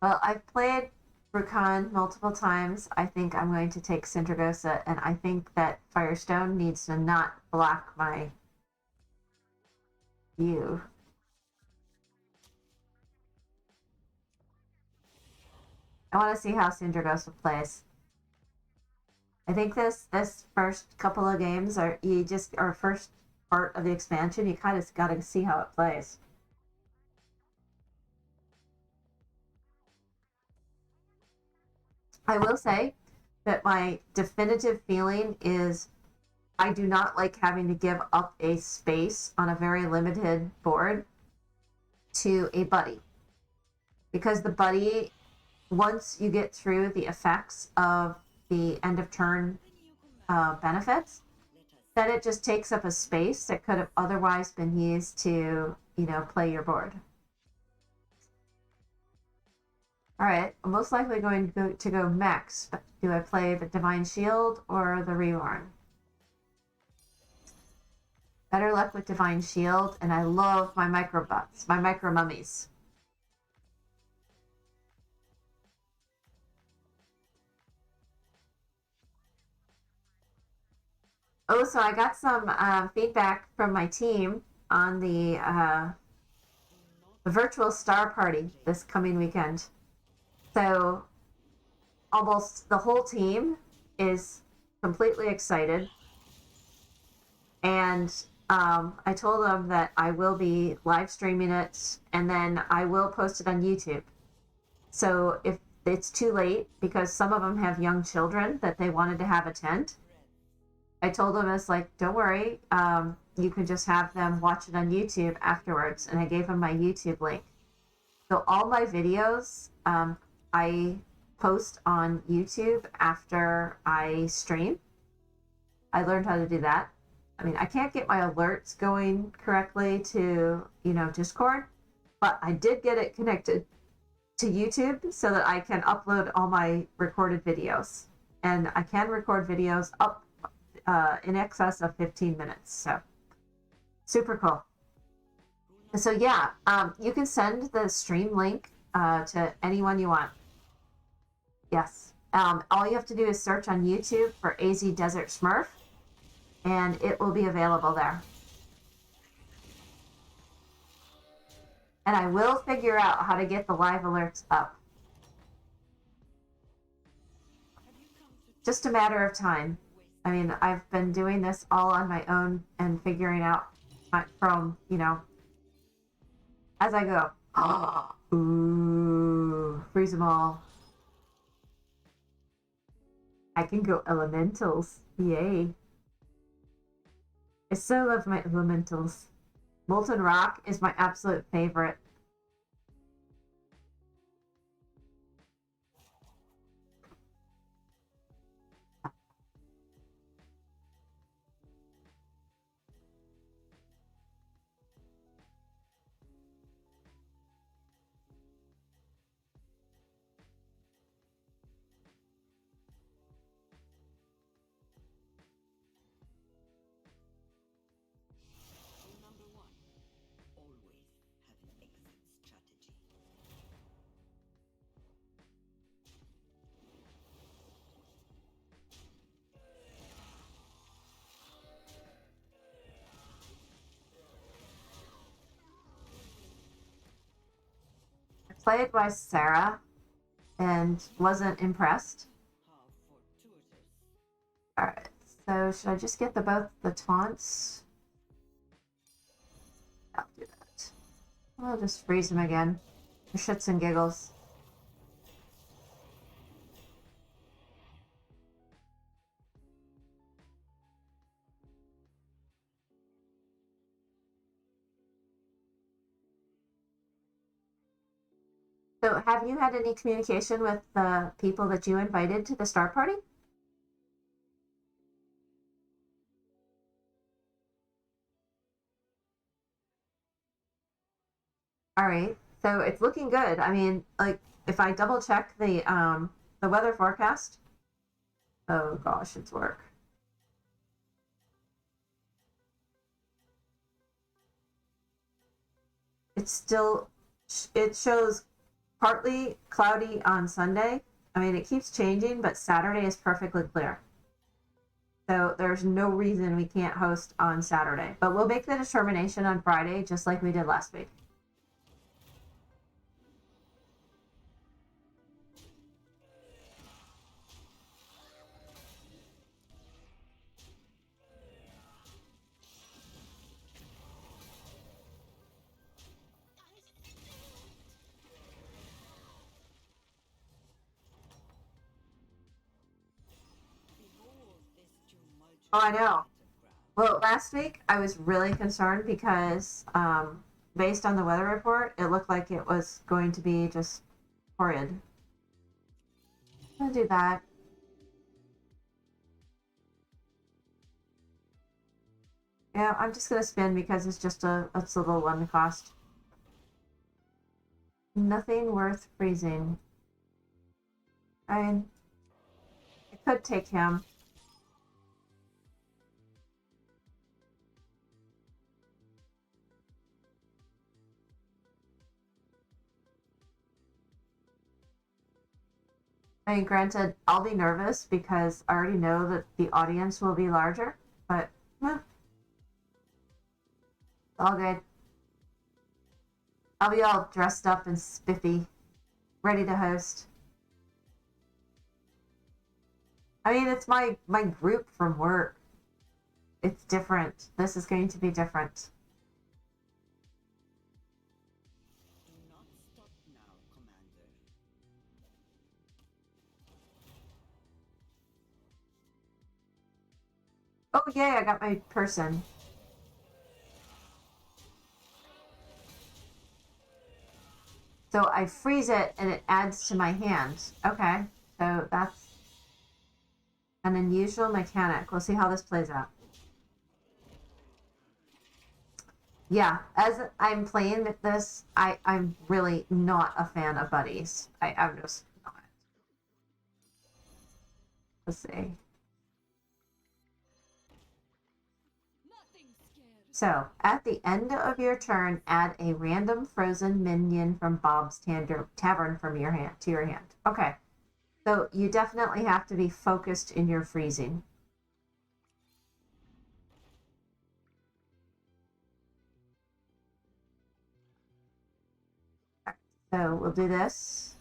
Well, I've played Rakan multiple times. I think I'm going to take Sindragosa, and I think that Firestone needs to not block my view. I want to see how Sindragosa plays. I think this first couple of games are first part of the expansion. You kind of got to see how it plays. I will say that my definitive feeling is I do not like having to give up a space on a very limited board to a buddy. Because the buddy, once you get through the effects of the end of turn benefits, Let us then it just takes up a space that could have otherwise been used to, you know, play your board. All right, I'm most likely going to go mechs, but do I play the Divine Shield or the Reborn? Better luck with Divine Shield, and I love my microbots, my micro mummies. Oh, so I got some feedback from my team on the virtual star party this coming weekend. So almost the whole team is completely excited. And I told them that I will be live streaming it and then I will post it on YouTube. So if it's too late, because some of them have young children that they wanted to have attend, I told them, it's like, don't worry, you can just have them watch it on YouTube afterwards. And I gave them my YouTube link. So all my videos I post on YouTube after I stream. I learned how to do that. I mean, I can't get my alerts going correctly to, you know, Discord, but I did get it connected to YouTube so that I can upload all my recorded videos. And I can record videos up in excess of 15 minutes. So super cool. So yeah, you can send the stream link to anyone you want. Yes. All you have to do is search on YouTube for AZ Desert Smurf, and it will be available there. And I will figure out how to get the live alerts up. Just a matter of time. I mean, I've been doing this all on my own and figuring out from, you know, as I go. Ooh, freeze them all. I can go elementals. Yay. I so love my elementals. Molten Rock is my absolute favorite. Rule number one, always have an exit strategy. I played by Sarah and wasn't impressed. How fortuitous. Alright, so should I just get both the taunts? I'll do that. I'll just freeze him again for shits and giggles. So have you had any communication with the people that you invited to the Star Party? All right, so it's looking good. I mean, like if I double check the weather forecast, oh gosh, it's work. It's still, it shows partly cloudy on Sunday. I mean, it keeps changing, but Saturday is perfectly clear. So there's no reason we can't host on Saturday, but we'll make the determination on Friday, just like we did last week. Behold this tumultuous Oh, I know. battleground. Well, last week I was really concerned because, based on the weather report, it looked like it was going to be just horrid. I'll do that. Yeah, I'm just gonna spin because it's just it's a little one cost. Nothing worth freezing. I mean, I could take him. I mean, granted, I'll be nervous because I already know that the audience will be larger, but it's all good. I'll be all dressed up and spiffy, ready to host. I mean, it's my group from work. It's different. This is going to be different. Do not stop now, Commander. Oh, yay, I got my person. So I freeze it and it adds to my hand. Okay, so that's an unusual mechanic. We'll see how this plays out. Yeah, as I'm playing with this, I'm really not a fan of buddies. I'm just not. Let's see. So, at the end of your turn, add a random frozen minion from Bob's Tavern from your hand to your hand. Okay. So you definitely have to be focused in your freezing. So we'll do this.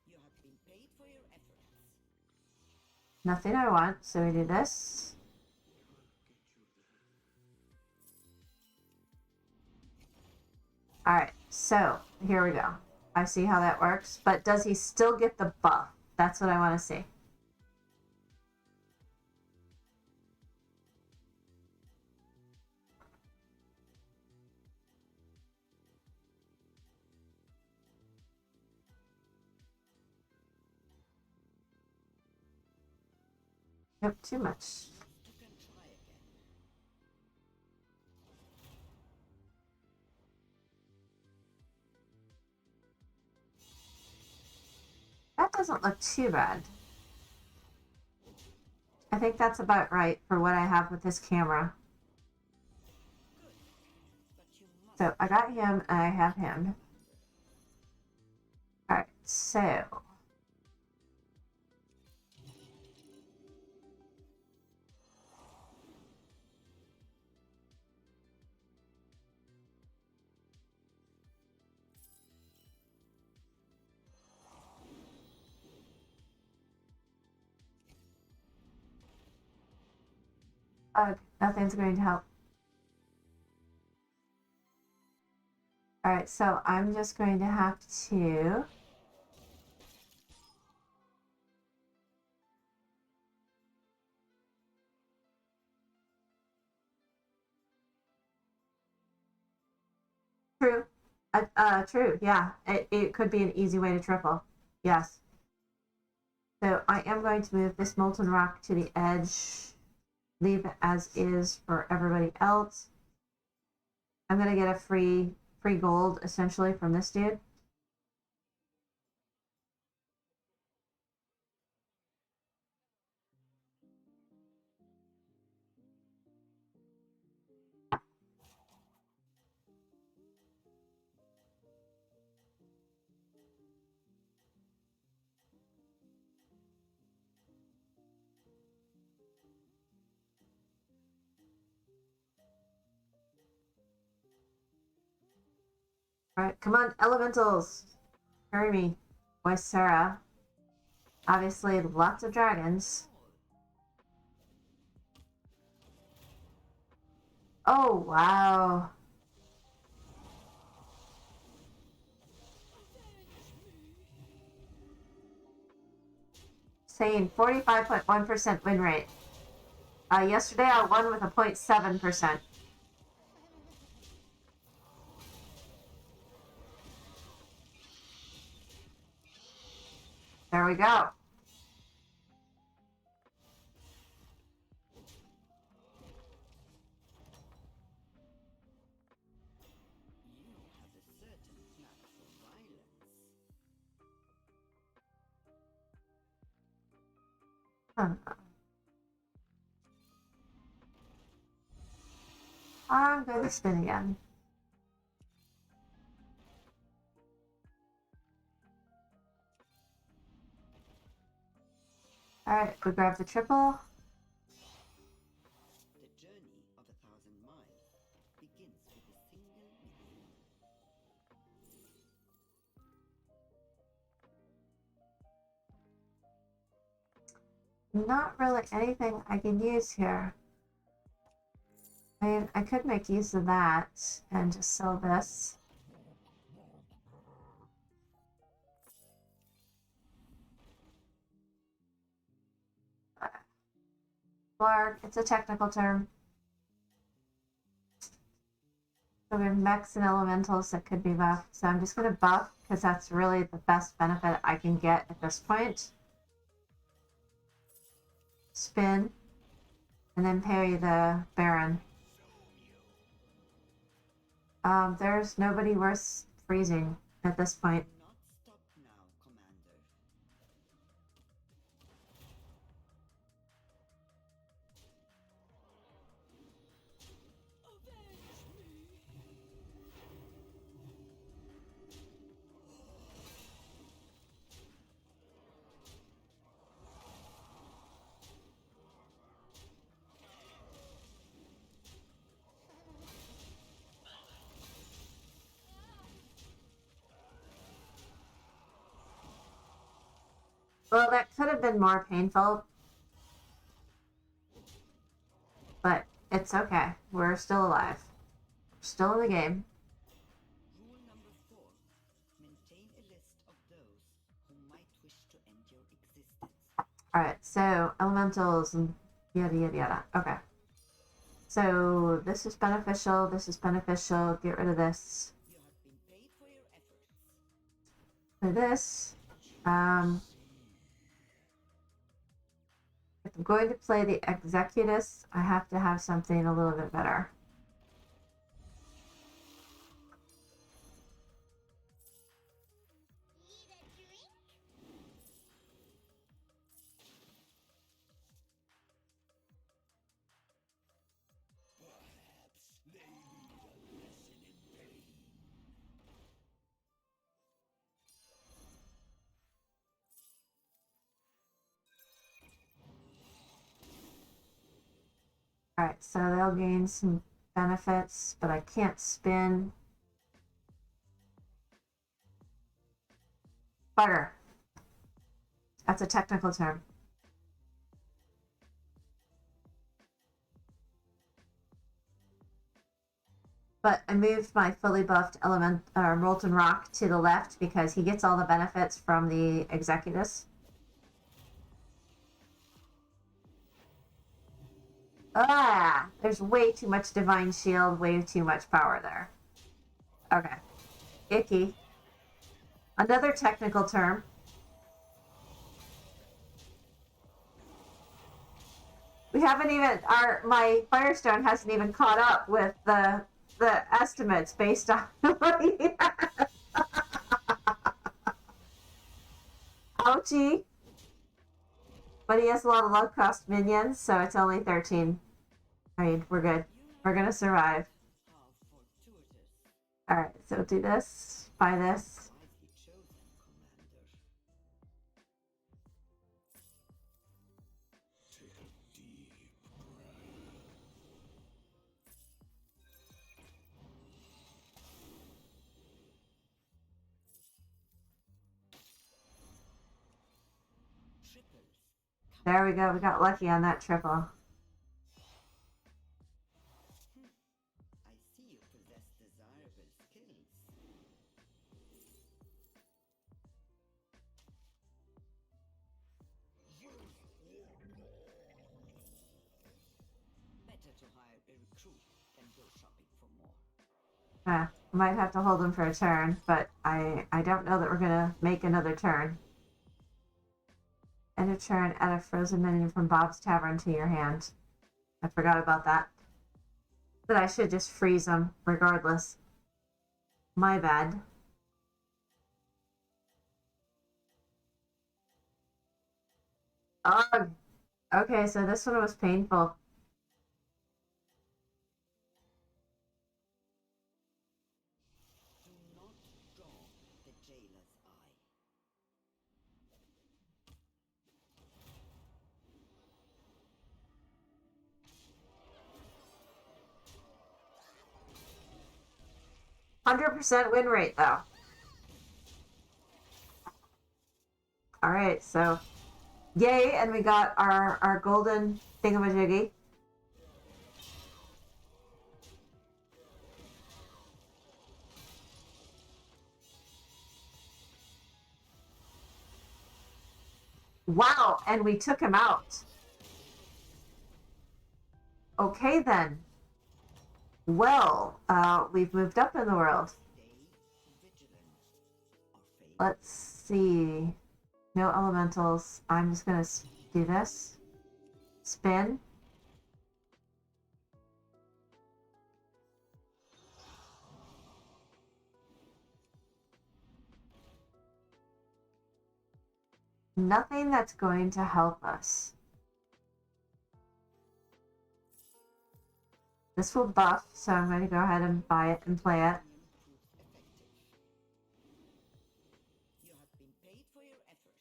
You have been paid for your efforts. Nothing I want, so we do this. Alright, so here we go. I see how that works, but does he still get the buff? That's what I want to see. Nope, too much. You can try again. That doesn't look too bad. I think that's about right for what I have with this camera. Good. But you must. So I got him and I have him. Alright, so nothing's going to help. Alright, so I'm just going to have to true. True, yeah. It could be an easy way to triple. Yes. So I am going to move this molten rock to the edge. Leave it as is for everybody else. I'm gonna get a free gold essentially from this dude. Alright, come on, elementals! Carry me. Why, Sarah? Obviously, lots of dragons. Oh, wow. Saying 45.1% win rate. Yesterday I won with a 0.7%. There we go. I'm going to spin again. Alright, we grab the triple. The journey of 1,000 miles begins with a single mission. Not really anything I can use here. I mean, I could make use of that and just sell this. Blarg, it's a technical term. So we have mechs and elementals that could be buffed. So I'm just going to buff because that's really the best benefit I can get at this point. Spin. And then parry the Baron. There's nobody worth freezing at this point. Do not stop now, Commander. Well, that could have been more painful. But it's okay. We're still alive. We're still in the game. Rule number 4. Maintain a list of those who might wish to end your existence. Alright, so elementals and yada yada yada. Okay. So this is beneficial, this is beneficial. Get rid of this. You have been paid for your efforts. For this. If I'm going to play the Executus, I have to have something a little bit better. Alright, so they'll gain some benefits, but I can't spin. Bugger. That's a technical term. But I moved my fully buffed Molten Rock to the left because he gets all the benefits from the Executus. Ah, there's way too much Divine Shield, way too much power there. Okay. Icky. Another technical term. We haven't even, my Firestone hasn't even caught up with the estimates based on Ouchie. But he has a lot of low cost minions, so it's only 13. I mean, we're good. We're gonna survive. How fortuitous. Alright, so do this. Buy this. Wisely chosen, Commander. Triples. There we go. We got lucky on that triple. I see you possess desirable skills. Better to hire a recruit than go shopping for more. Might have to hold him for a turn, but I don't know that we're gonna make another turn. End of turn, add a frozen minion from Bob's Tavern to your hand. I forgot about that. But I should just freeze him, regardless. My bad. Ugh! Okay, so this one was painful. Do not draw the jailer's eye. 100% win rate, though. All right, so yay, and we got our golden thingamajiggy. Wow, and we took him out. Okay, then. Well, we've moved up in the world. Stay vigilant, or fate. Let's see. No elementals. I'm just gonna do this. Spin. Nothing that's going to help us. This will buff, so I'm going to go ahead and buy it and play it. Proves effective. You have been paid for your efforts.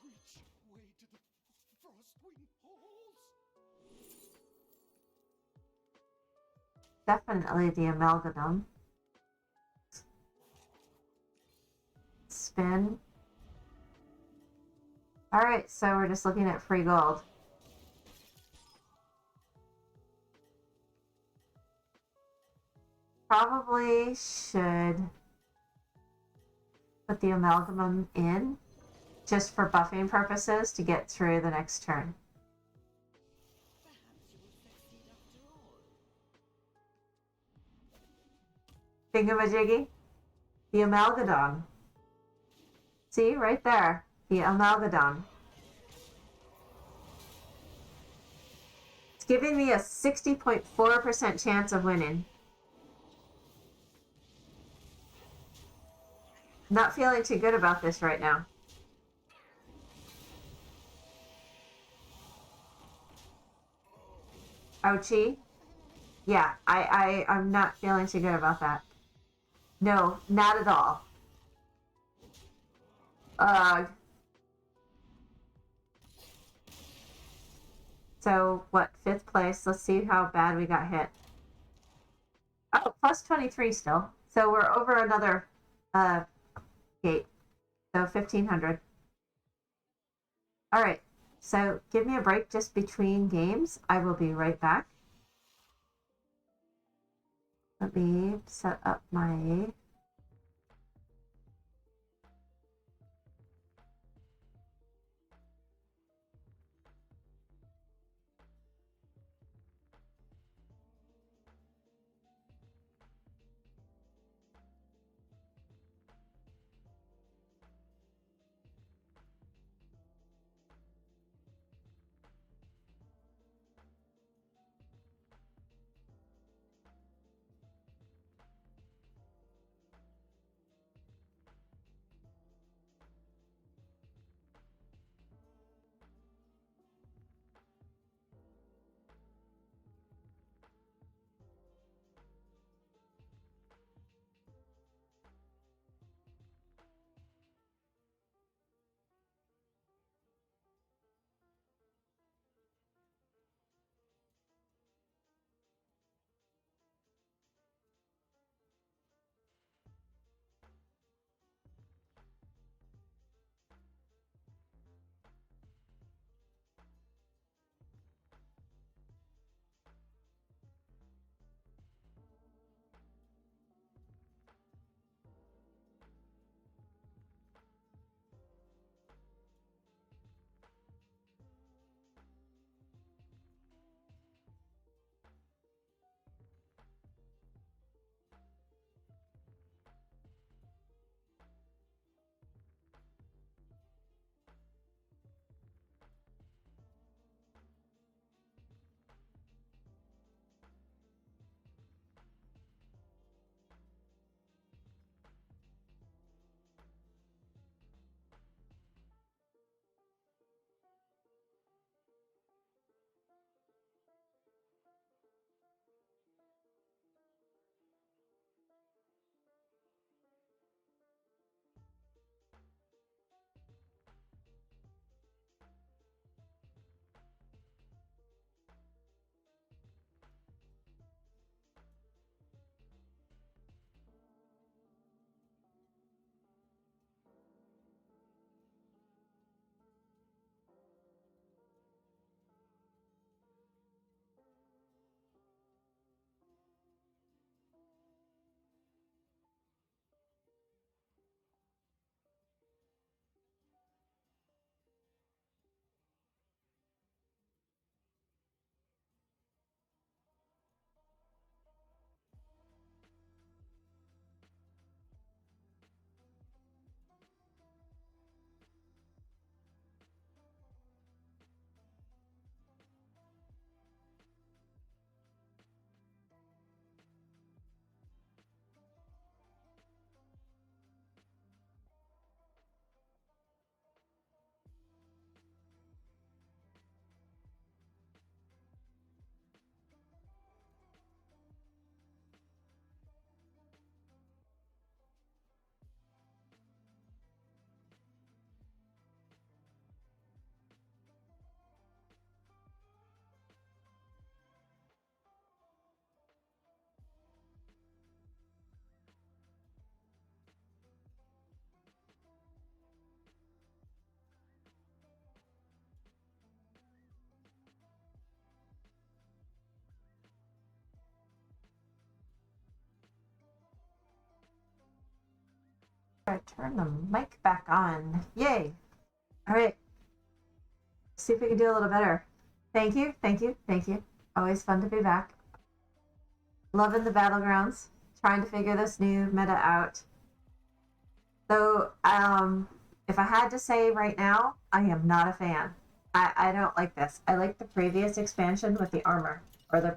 Which way to the Frostwing halls? Definitely the amalgam. Spin. Alright, so we're just looking at free gold. Probably should put the amalgam in just for buffing purposes to get through the next turn. Perhaps you will succeed after all. Thingamajiggy. The amalgadon. See, right there. The amalgadon. It's giving me a 60.4% chance of winning. Not feeling too good about this right now. Ouchie. Yeah, I'm not feeling too good about that. No, not at all. Ugh. So, what, 5th place? Let's see how bad we got hit. Oh, plus 23 still. So we're over another gate. So 1,500. All right. So give me a break just between games. I will be right back. Let me set up my... I turn the mic back on. Yay! All right. See if we can do a little better. Thank you, thank you, thank you. Always fun to be back. Loving the battlegrounds. Trying to figure this new meta out. So, if I had to say right now, I am not a fan. I don't like this. I like the previous expansion with the armor or the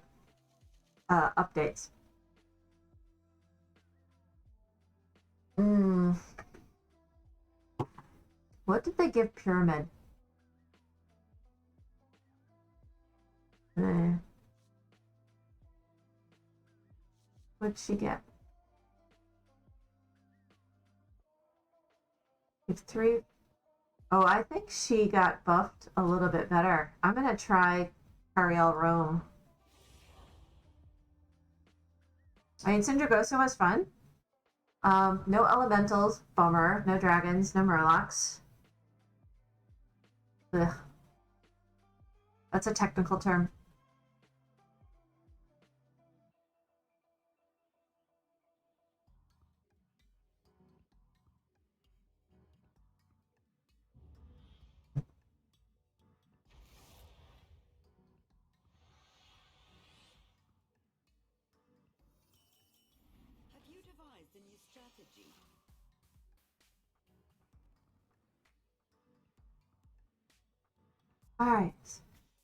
updates. What did they give Pyramid? What'd she get? It's 3. Oh, I think she got buffed a little bit better. I'm gonna try Ariel Rome. I mean, Sindragosa was fun. No elementals, bummer. No dragons, no murlocs. Ugh. That's a technical term. Have you devised a new strategy? Alright.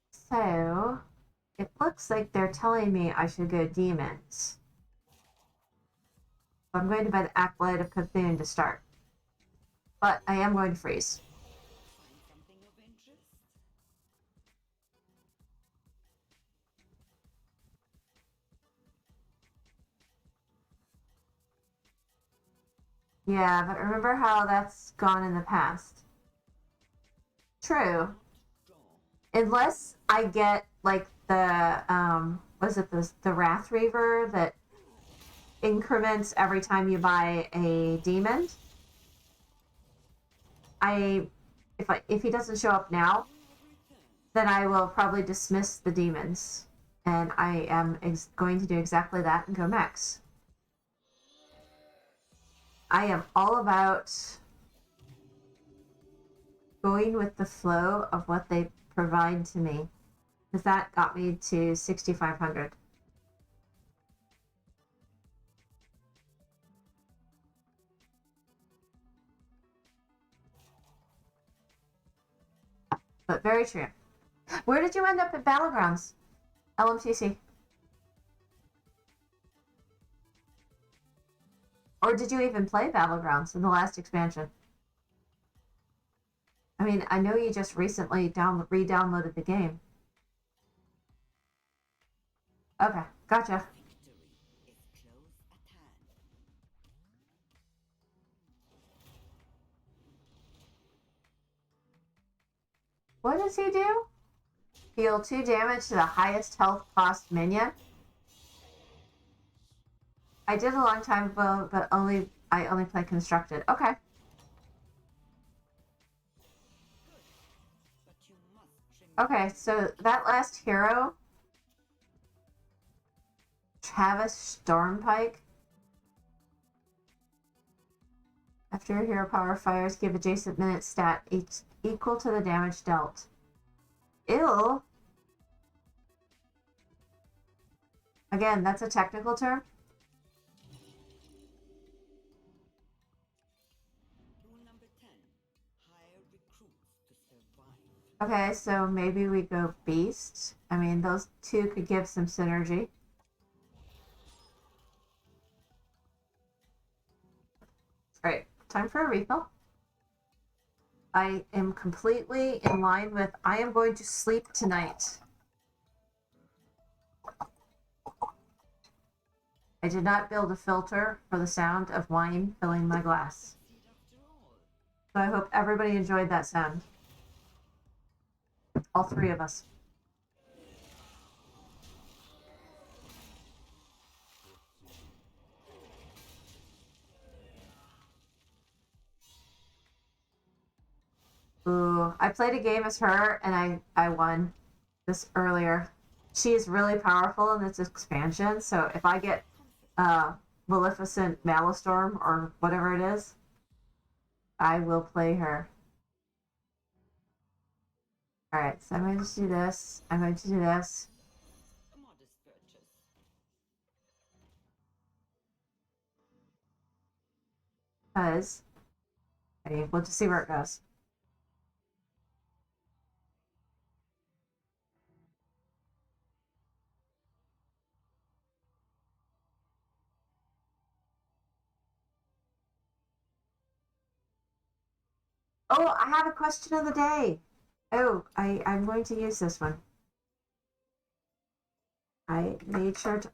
So, it looks like they're telling me I should go demons. So I'm going to buy the Acolyte of Cthulhu to start. But I am going to freeze. Find something of interest? Yeah, but remember how that's gone in the past. True. Unless I get like the was it the Wrath Reaver that increments every time you buy a demon. If he doesn't show up now, then I will probably dismiss the demons, and I am going to do exactly that and go max. I am all about going with the flow of what they provide to me, because that got me to 6,500. But very true. Where did you end up at Battlegrounds? LMTC? Or did you even play Battlegrounds in the last expansion? I mean, I know you just recently re-downloaded the game. Okay, gotcha. Victory is close at hand. What does he do? Deal 2 damage to the highest health cost minion? I did a long time ago, but I only play constructed. Okay. But you must trim Okay, so that last hero, Travis Stormpike. After your hero power fires, give adjacent minute stat equal to the damage dealt. Ew. Again, that's a technical term. Rule number 10. Hire recruits to survive. Okay, so maybe we go beast. I mean, those two could give some synergy. Alright, time for a refill. I am completely in line with I am going to sleep tonight. I did not build a filter for the sound of wine filling my glass. Succeed after all. So I hope everybody enjoyed that sound. All 3 of us. Ooh, I played a game as her and I won this earlier. She is really powerful in this expansion, so if I get Maleficent Malestorm or whatever it is, I will play her. Alright, so I'm going to do this. I'm going to do this. A modest purchase. Because, I mean, we'll just see where it goes. Oh, I have a question of the day. Oh, I'm going to use this one. I made sure to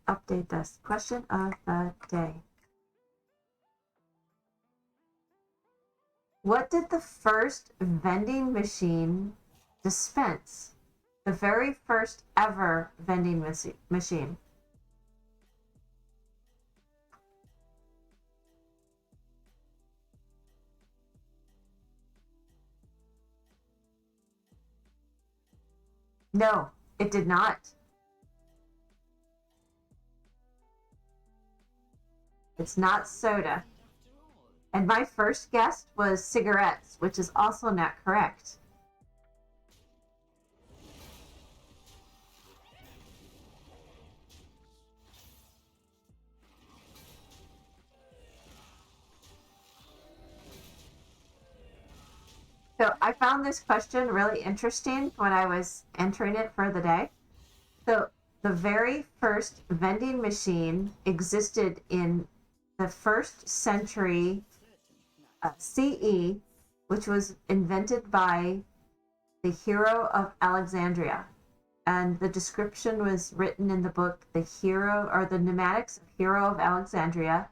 update this. Question of the day. What did the first vending machine dispense? The very first ever vending machine. No, it did not. It's not soda. After all, And my first guess was cigarettes, which is also not correct. So I found this question really interesting when I was entering it for the day. So the very first vending machine existed in the first century CE, which was invented by the hero of Alexandria. And the description was written in the book, The Hero or the Pneumatics of Hero of Alexandria,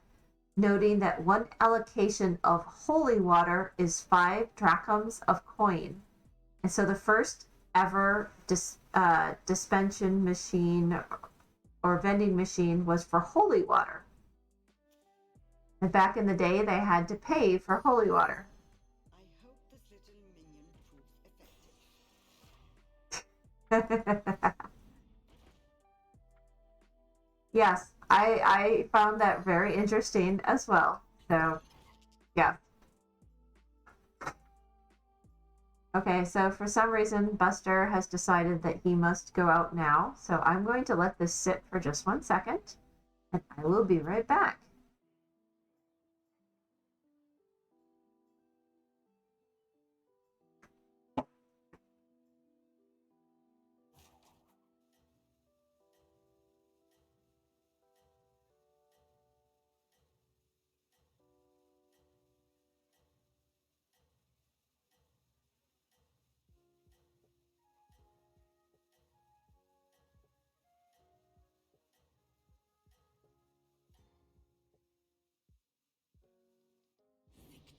noting that one allocation of holy water is 5 drachms of coin. And so the first ever dispensation machine or vending machine was for holy water. And back in the day, they had to pay for holy water. I hope this little minion proves effective. Yes, I found that very interesting as well. So, yeah. Okay, so for some reason, Buster has decided that he must go out now. So I'm going to let this sit for just 1 second, and I will be right back.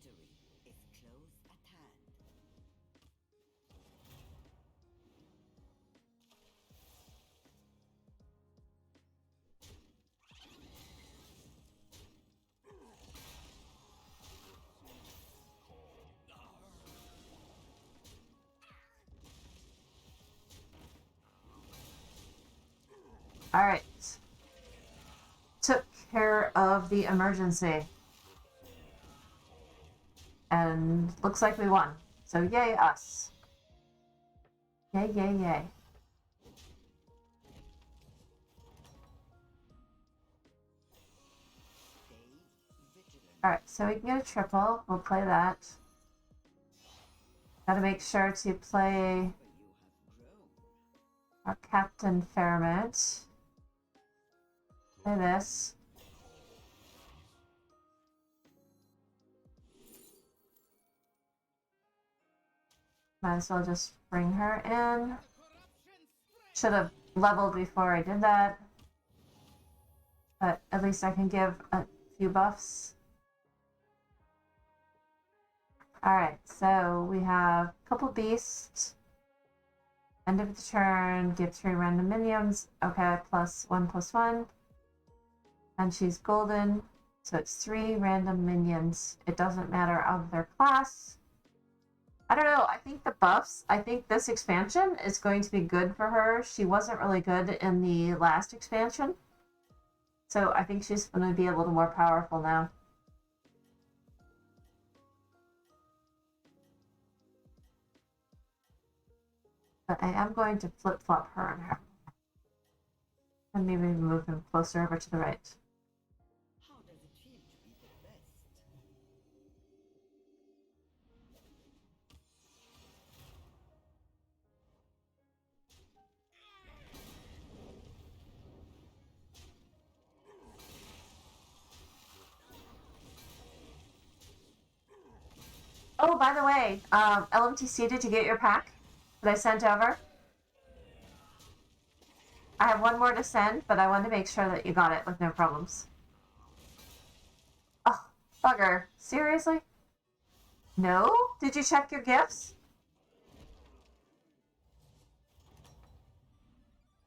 Victory is close at hand. All right. Took care of the emergency. And looks like we won. So yay us. Yay, yay, yay. Stay vigilant. All right, so we can get a triple. We'll play that. Gotta make sure to play For you have grown. our Captain Fairmont. Play this. Might as well just bring her in. Should have leveled before I did that. But at least I can give a few buffs. Alright, so we have a couple beasts. End of the turn, give 3 random minions. Okay, +1/+1. And she's golden, so it's 3 random minions. It doesn't matter of their class. I don't know, I think the buffs, I think this expansion is going to be good for her. She wasn't really good in the last expansion. So I think she's going to be a little more powerful now. But I am going to flip-flop her and her. And maybe move him closer over to the right. How does it feel to be the best? Oh, by the way, LMTC, did you get your pack that I sent over? I have one more to send, but I wanted to make sure that you got it with no problems. Oh, bugger. Seriously? No? Did you check your gifts?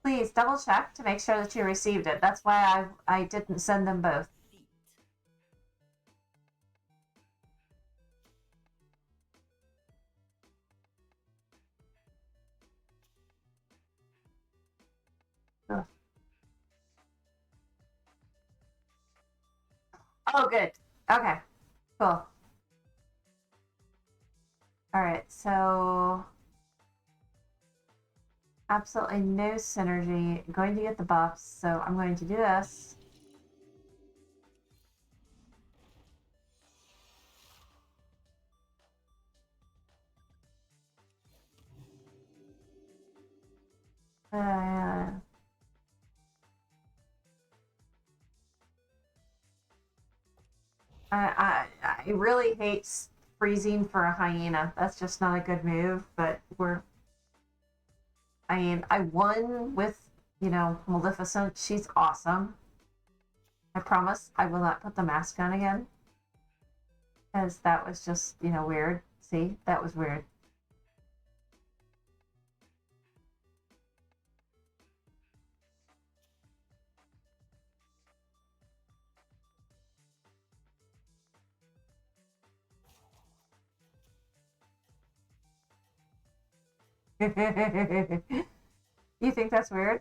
Please double check to make sure that you received it. That's why I didn't send them both. Feet. Ugh. Oh, good. Okay. Cool. Alright, so... absolutely no synergy. I'm going to get the buffs, so I'm going to do this. I really hate freezing for a hyena. That's just not a good move, but I mean, I won with, Maleficent. She's awesome. I promise I will not put the mask on again. Because that was just, weird. See? That was weird. You think that's weird?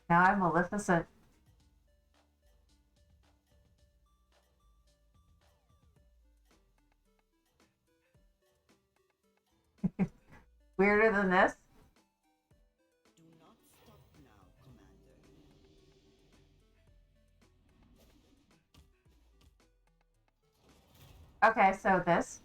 Now I'm Maleficent. Weirder than this? Do not stop now, Commander. Okay, so this.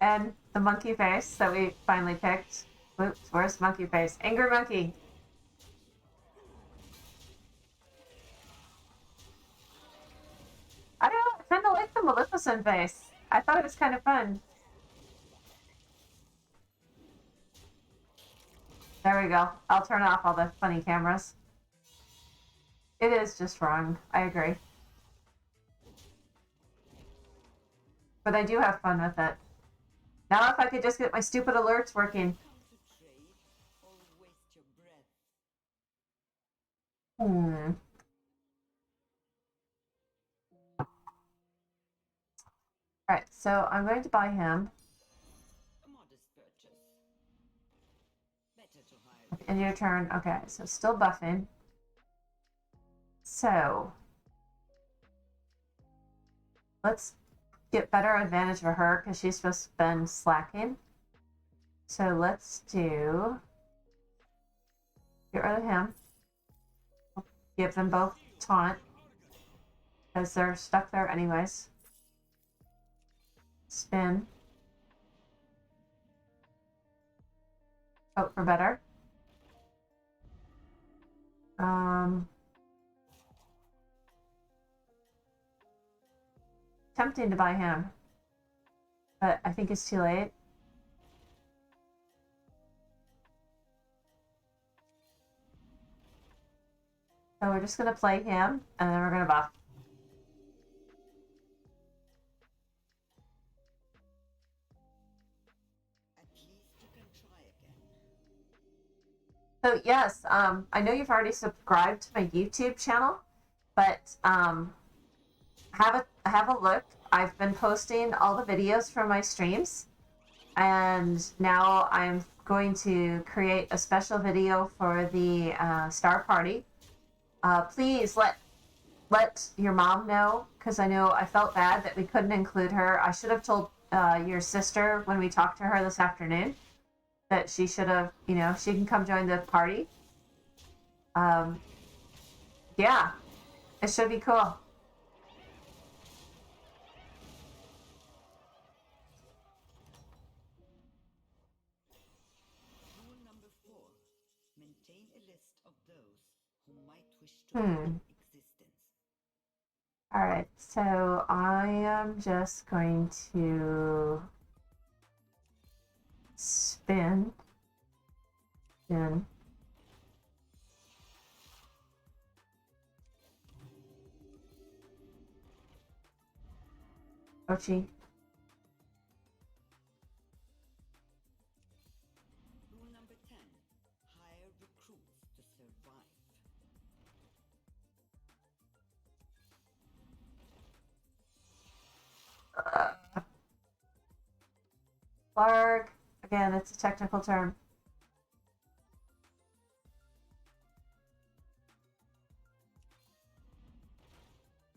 And the monkey face that we finally picked. Oops, where's monkey face? Angry monkey. I don't know, I kind of like the Maleficent face. I thought it was kind of fun. There we go. I'll turn off all the funny cameras. It is just wrong. I agree. But I do have fun with it. Now if I could just get my stupid alerts working. Come to trade or waste your breath. Alright, so I'm going to buy him. A modest purchase. Better to hire. In your turn. Okay, so still buffing. So let's get better advantage of her because she's just been slacking. So let's get rid of him. Give them both taunt because they're stuck there anyways. Spin. Hope for better. Tempting to buy him, but I think it's too late. So we're just gonna play him, and then we're gonna buff. At least you can try again. So yes, I know you've already subscribed to my YouTube channel, but have a look. I've been posting all the videos from my streams, and now I'm going to create a special video for the Star Party. Please let let your mom know, because I know I felt bad that we couldn't include her. I should have told your sister when we talked to her this afternoon that she should have, you know, she can come join the party. Um, yeah, it should be cool. Rule number 4. Maintain a list of those who might wish to enter existence. All right, so I am just going to spin. Spin. Ochi. Rule number 10. Hire recruits to survive. Flarg. Again, it's a technical term.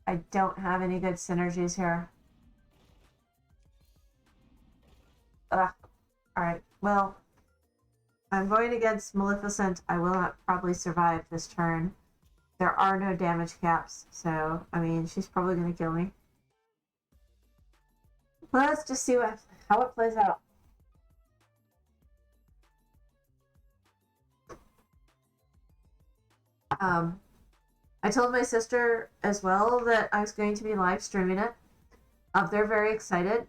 I don't have any good synergies here. Ugh. Alright, well, I'm going against Maleficent. I will not probably survive this turn. There are no damage caps, so, I mean, she's probably going to kill me. Let's just see how it plays out. I told my sister as well that I was going to be live streaming it. They're very excited.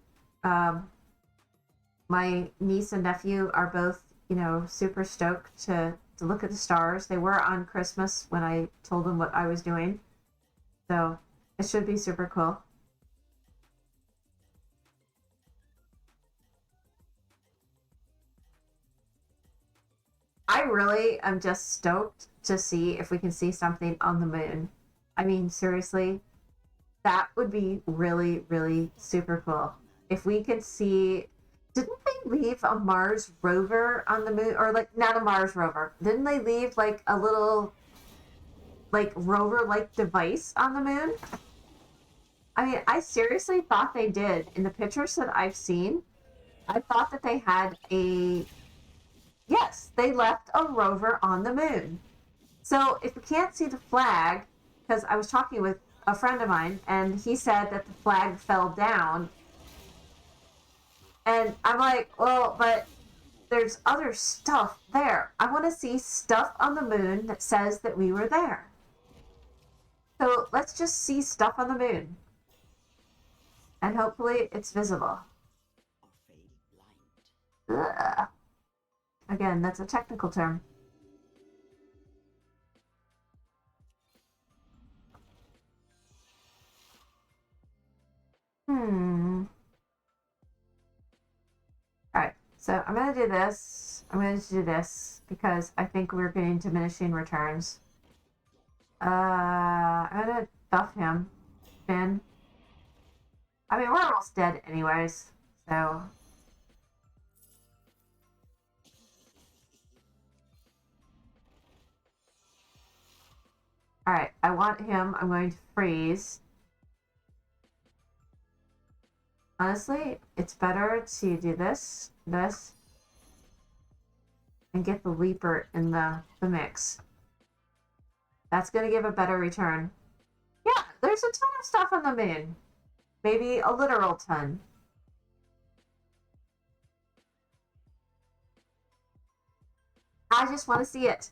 My niece and nephew are both, you know, super stoked to look at the stars. They were on Christmas when I told them what I was doing. So it should be super cool. I really am just stoked to see if we can see something on the moon. I mean, seriously, that would be really, really super cool. If we could see, didn't they leave a Mars rover on the moon? Or, like, not a Mars rover. Didn't they leave, like, a little, like, rover-like device on the moon? I mean, I seriously thought they did. In the pictures that I've seen, I thought that they had a... Yes, they left a rover on the moon. So if we can't see the flag, because I was talking with a friend of mine, and he said that the flag fell down. And I'm like, well, but there's other stuff there. I want to see stuff on the moon that says that we were there. So let's just see stuff on the moon. And hopefully it's visible. Or fail blind. Ugh. Again, that's a technical term. Alright, so I'm going to do this. I'm going to do this because I think we're getting diminishing returns. I'm going to buff him. Finn. I mean, we're almost dead anyways, so... Alright, I want him. I'm going to freeze. Honestly, it's better to do this, and get the Leaper in the mix. That's going to give a better return. Yeah, there's a ton of stuff on the moon. Maybe a literal ton. I just want to see it.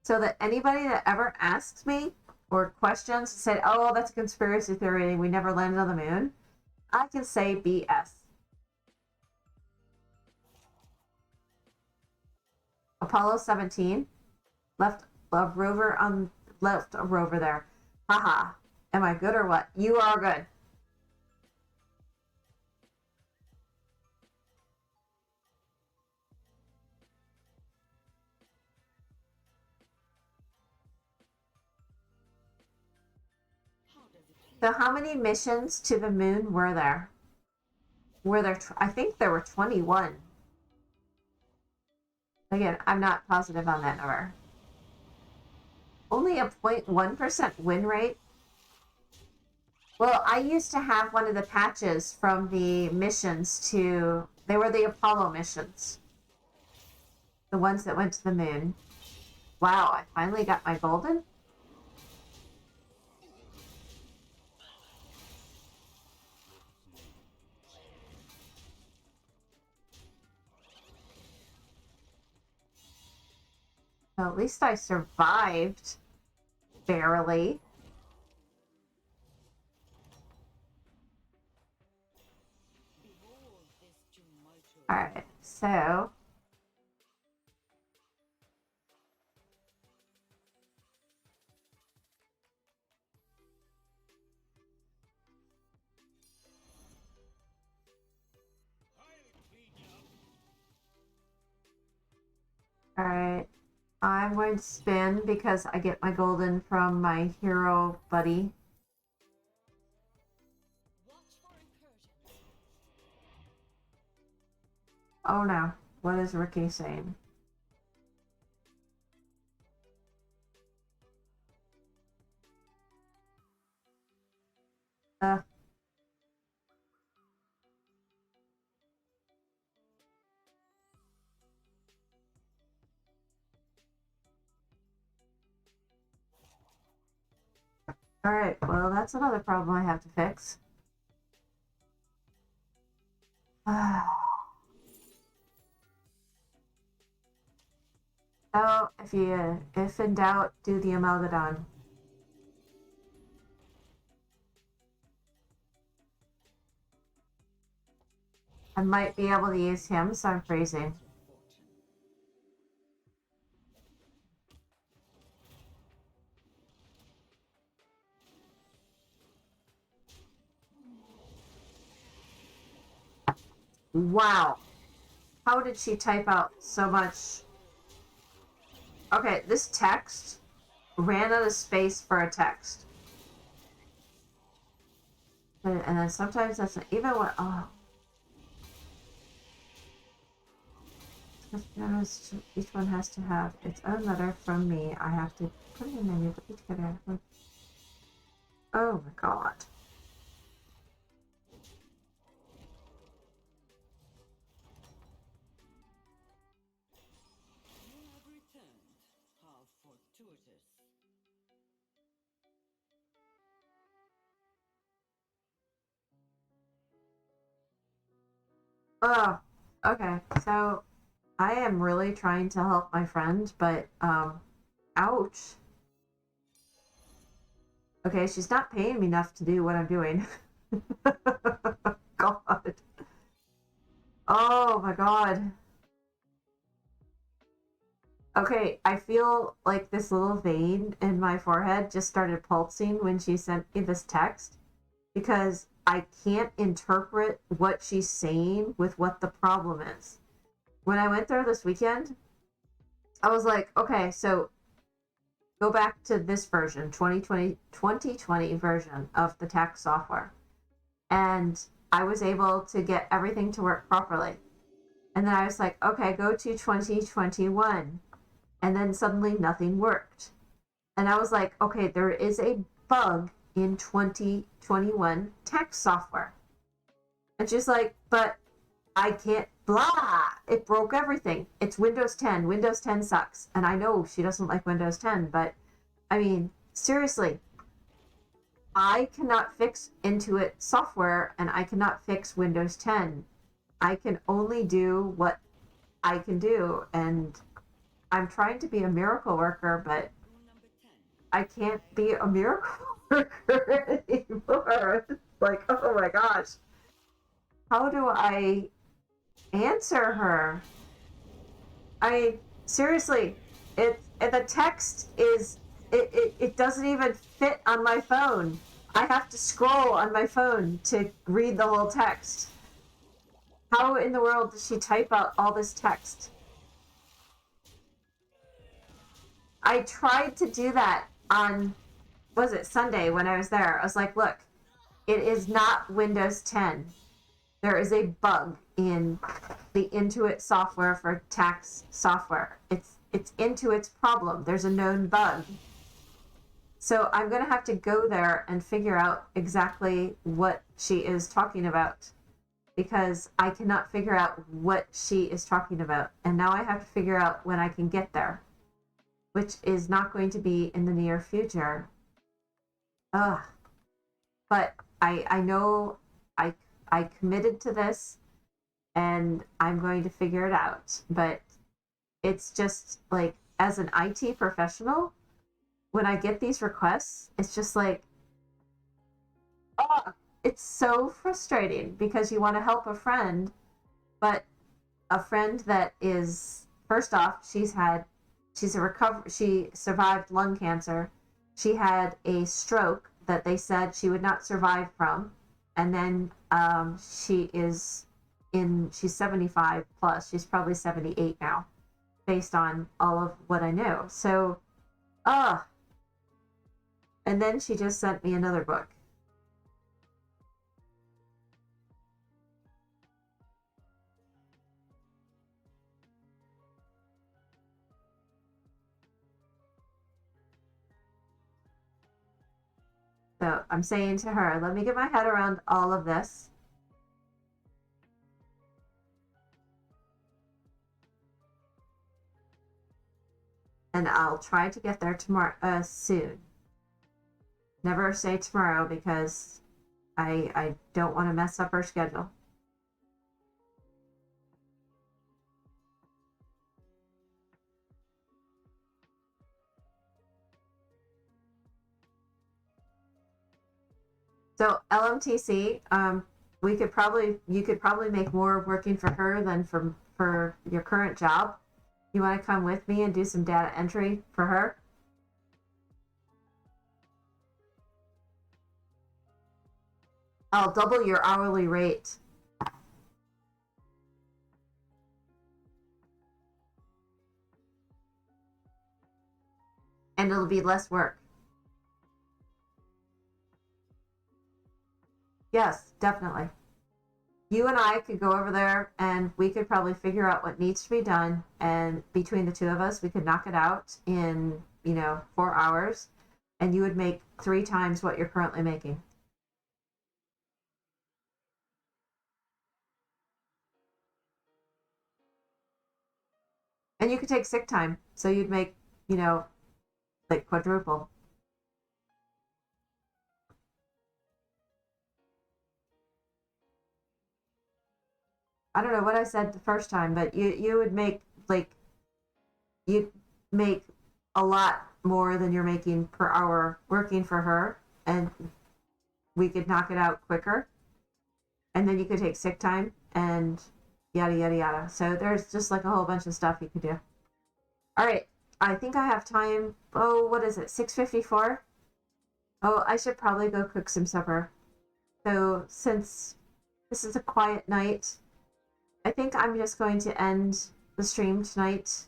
So that anybody that ever asks me or questions, said, oh, that's a conspiracy theory, we never landed on the moon, I can say BS. Apollo 17 left a rover there. Haha. Am I good or what? You are good. So how many missions to the moon were there? I think there were 21. Again, I'm not positive on that number. Only a 0.1% win rate? Well, I used to have one of the patches from the missions to, they were the Apollo missions, the ones that went to the moon. Wow, I finally got my golden? Well, at least I survived, barely. Behold this tumultuous Alright, so alright. I'm going to spin because I get my golden from my hero buddy. watch for incursions. Oh no, what is Ricky saying? Uh, Alright, well, that's another problem I have to fix. So, if in doubt, do the Amalgadon. I might be able to use him, so I'm freezing. Wow. How did she type out so much? Okay, this text ran out of space for a text. And then sometimes that's not even what. Oh. Each one has to have its own letter from me. I have to put it in menu, but each could have. Oh my god. You have returned. How fortuitous. Oh, okay. So I am really trying to help my friend, but ouch. Okay, she's not paying me enough to do what I'm doing. God. Oh my god. Okay, I feel like this little vein in my forehead just started pulsing when she sent me this text because I can't interpret what she's saying with what the problem is. When I went there this weekend, I was like, okay, so go back to this version, 2020 version of the tax software. And I was able to get everything to work properly. And then I was like, okay, go to 2021. And then suddenly nothing worked. And I was like, okay, there is a bug in 2021 tax software. And she's like, but I can't, blah, it broke everything. It's Windows 10. Windows 10 sucks. And I know she doesn't like Windows 10, but I mean, seriously, I cannot fix Intuit software and I cannot fix Windows 10. I can only do what I can do. And I'm trying to be a miracle worker, but Rule number 10. I can't be a miracle worker anymore. It's like, oh my gosh. How do I answer her? Seriously, the text is it doesn't even fit on my phone. I have to scroll on my phone to read the whole text. How in the world does she type out all this text? I tried to do that on, was it Sunday when I was there? I was like, look, it is not Windows 10. There is a bug in the Intuit software for tax software. It's Intuit's problem. There's a known bug. So I'm going to have to go there and figure out exactly what she is talking about, because I cannot figure out what she is talking about. And now I have to figure out when I can get there, which is not going to be in the near future. Ugh. But I know I committed to this, and I'm going to figure it out. But it's just like, as an IT professional, when I get these requests, it's just like, oh, it's so frustrating, because you want to help a friend, but a friend that is, first off, she survived lung cancer. She had a stroke that they said she would not survive from. And then she's 75 plus. She's probably 78 now, based on all of what I know. So, and then she just sent me another book. So I'm saying to her, let me get my head around all of this. And I'll try to get there tomorrow, soon. Never say tomorrow, because I don't want to mess up her schedule. So LMTC, you could probably make more working for her than for your current job. You want to come with me and do some data entry for her? I'll double your hourly rate. And it'll be less work. Yes, definitely. You and I could go over there, and we could probably figure out what needs to be done. And between the two of us, we could knock it out in, 4 hours. And you would make 3 times what you're currently making. And you could take sick time. So you'd make, like quadruple. I don't know what I said the first time, but you would make, like, you'd make a lot more than you're making per hour working for her, and we could knock it out quicker. And then you could take sick time and yada yada yada. So there's just like a whole bunch of stuff you could do. All right, I think I have time. Oh, what is it? 6:54. Oh, I should probably go cook some supper. So since this is a quiet night, I think I'm just going to end the stream tonight.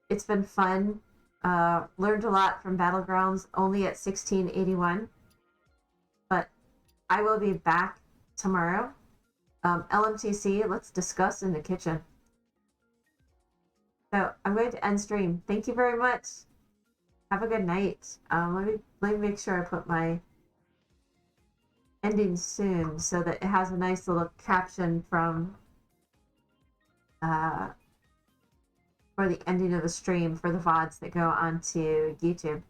It's been fun. Learned a lot from Battlegrounds, only at 1681. But I will be back tomorrow. LMTC, let's discuss in the kitchen. So I'm going to end stream. Thank you very much. Have a good night. Let me make sure I put my ending soon, so that it has a nice little caption from for the ending of the stream for the VODs that go onto YouTube.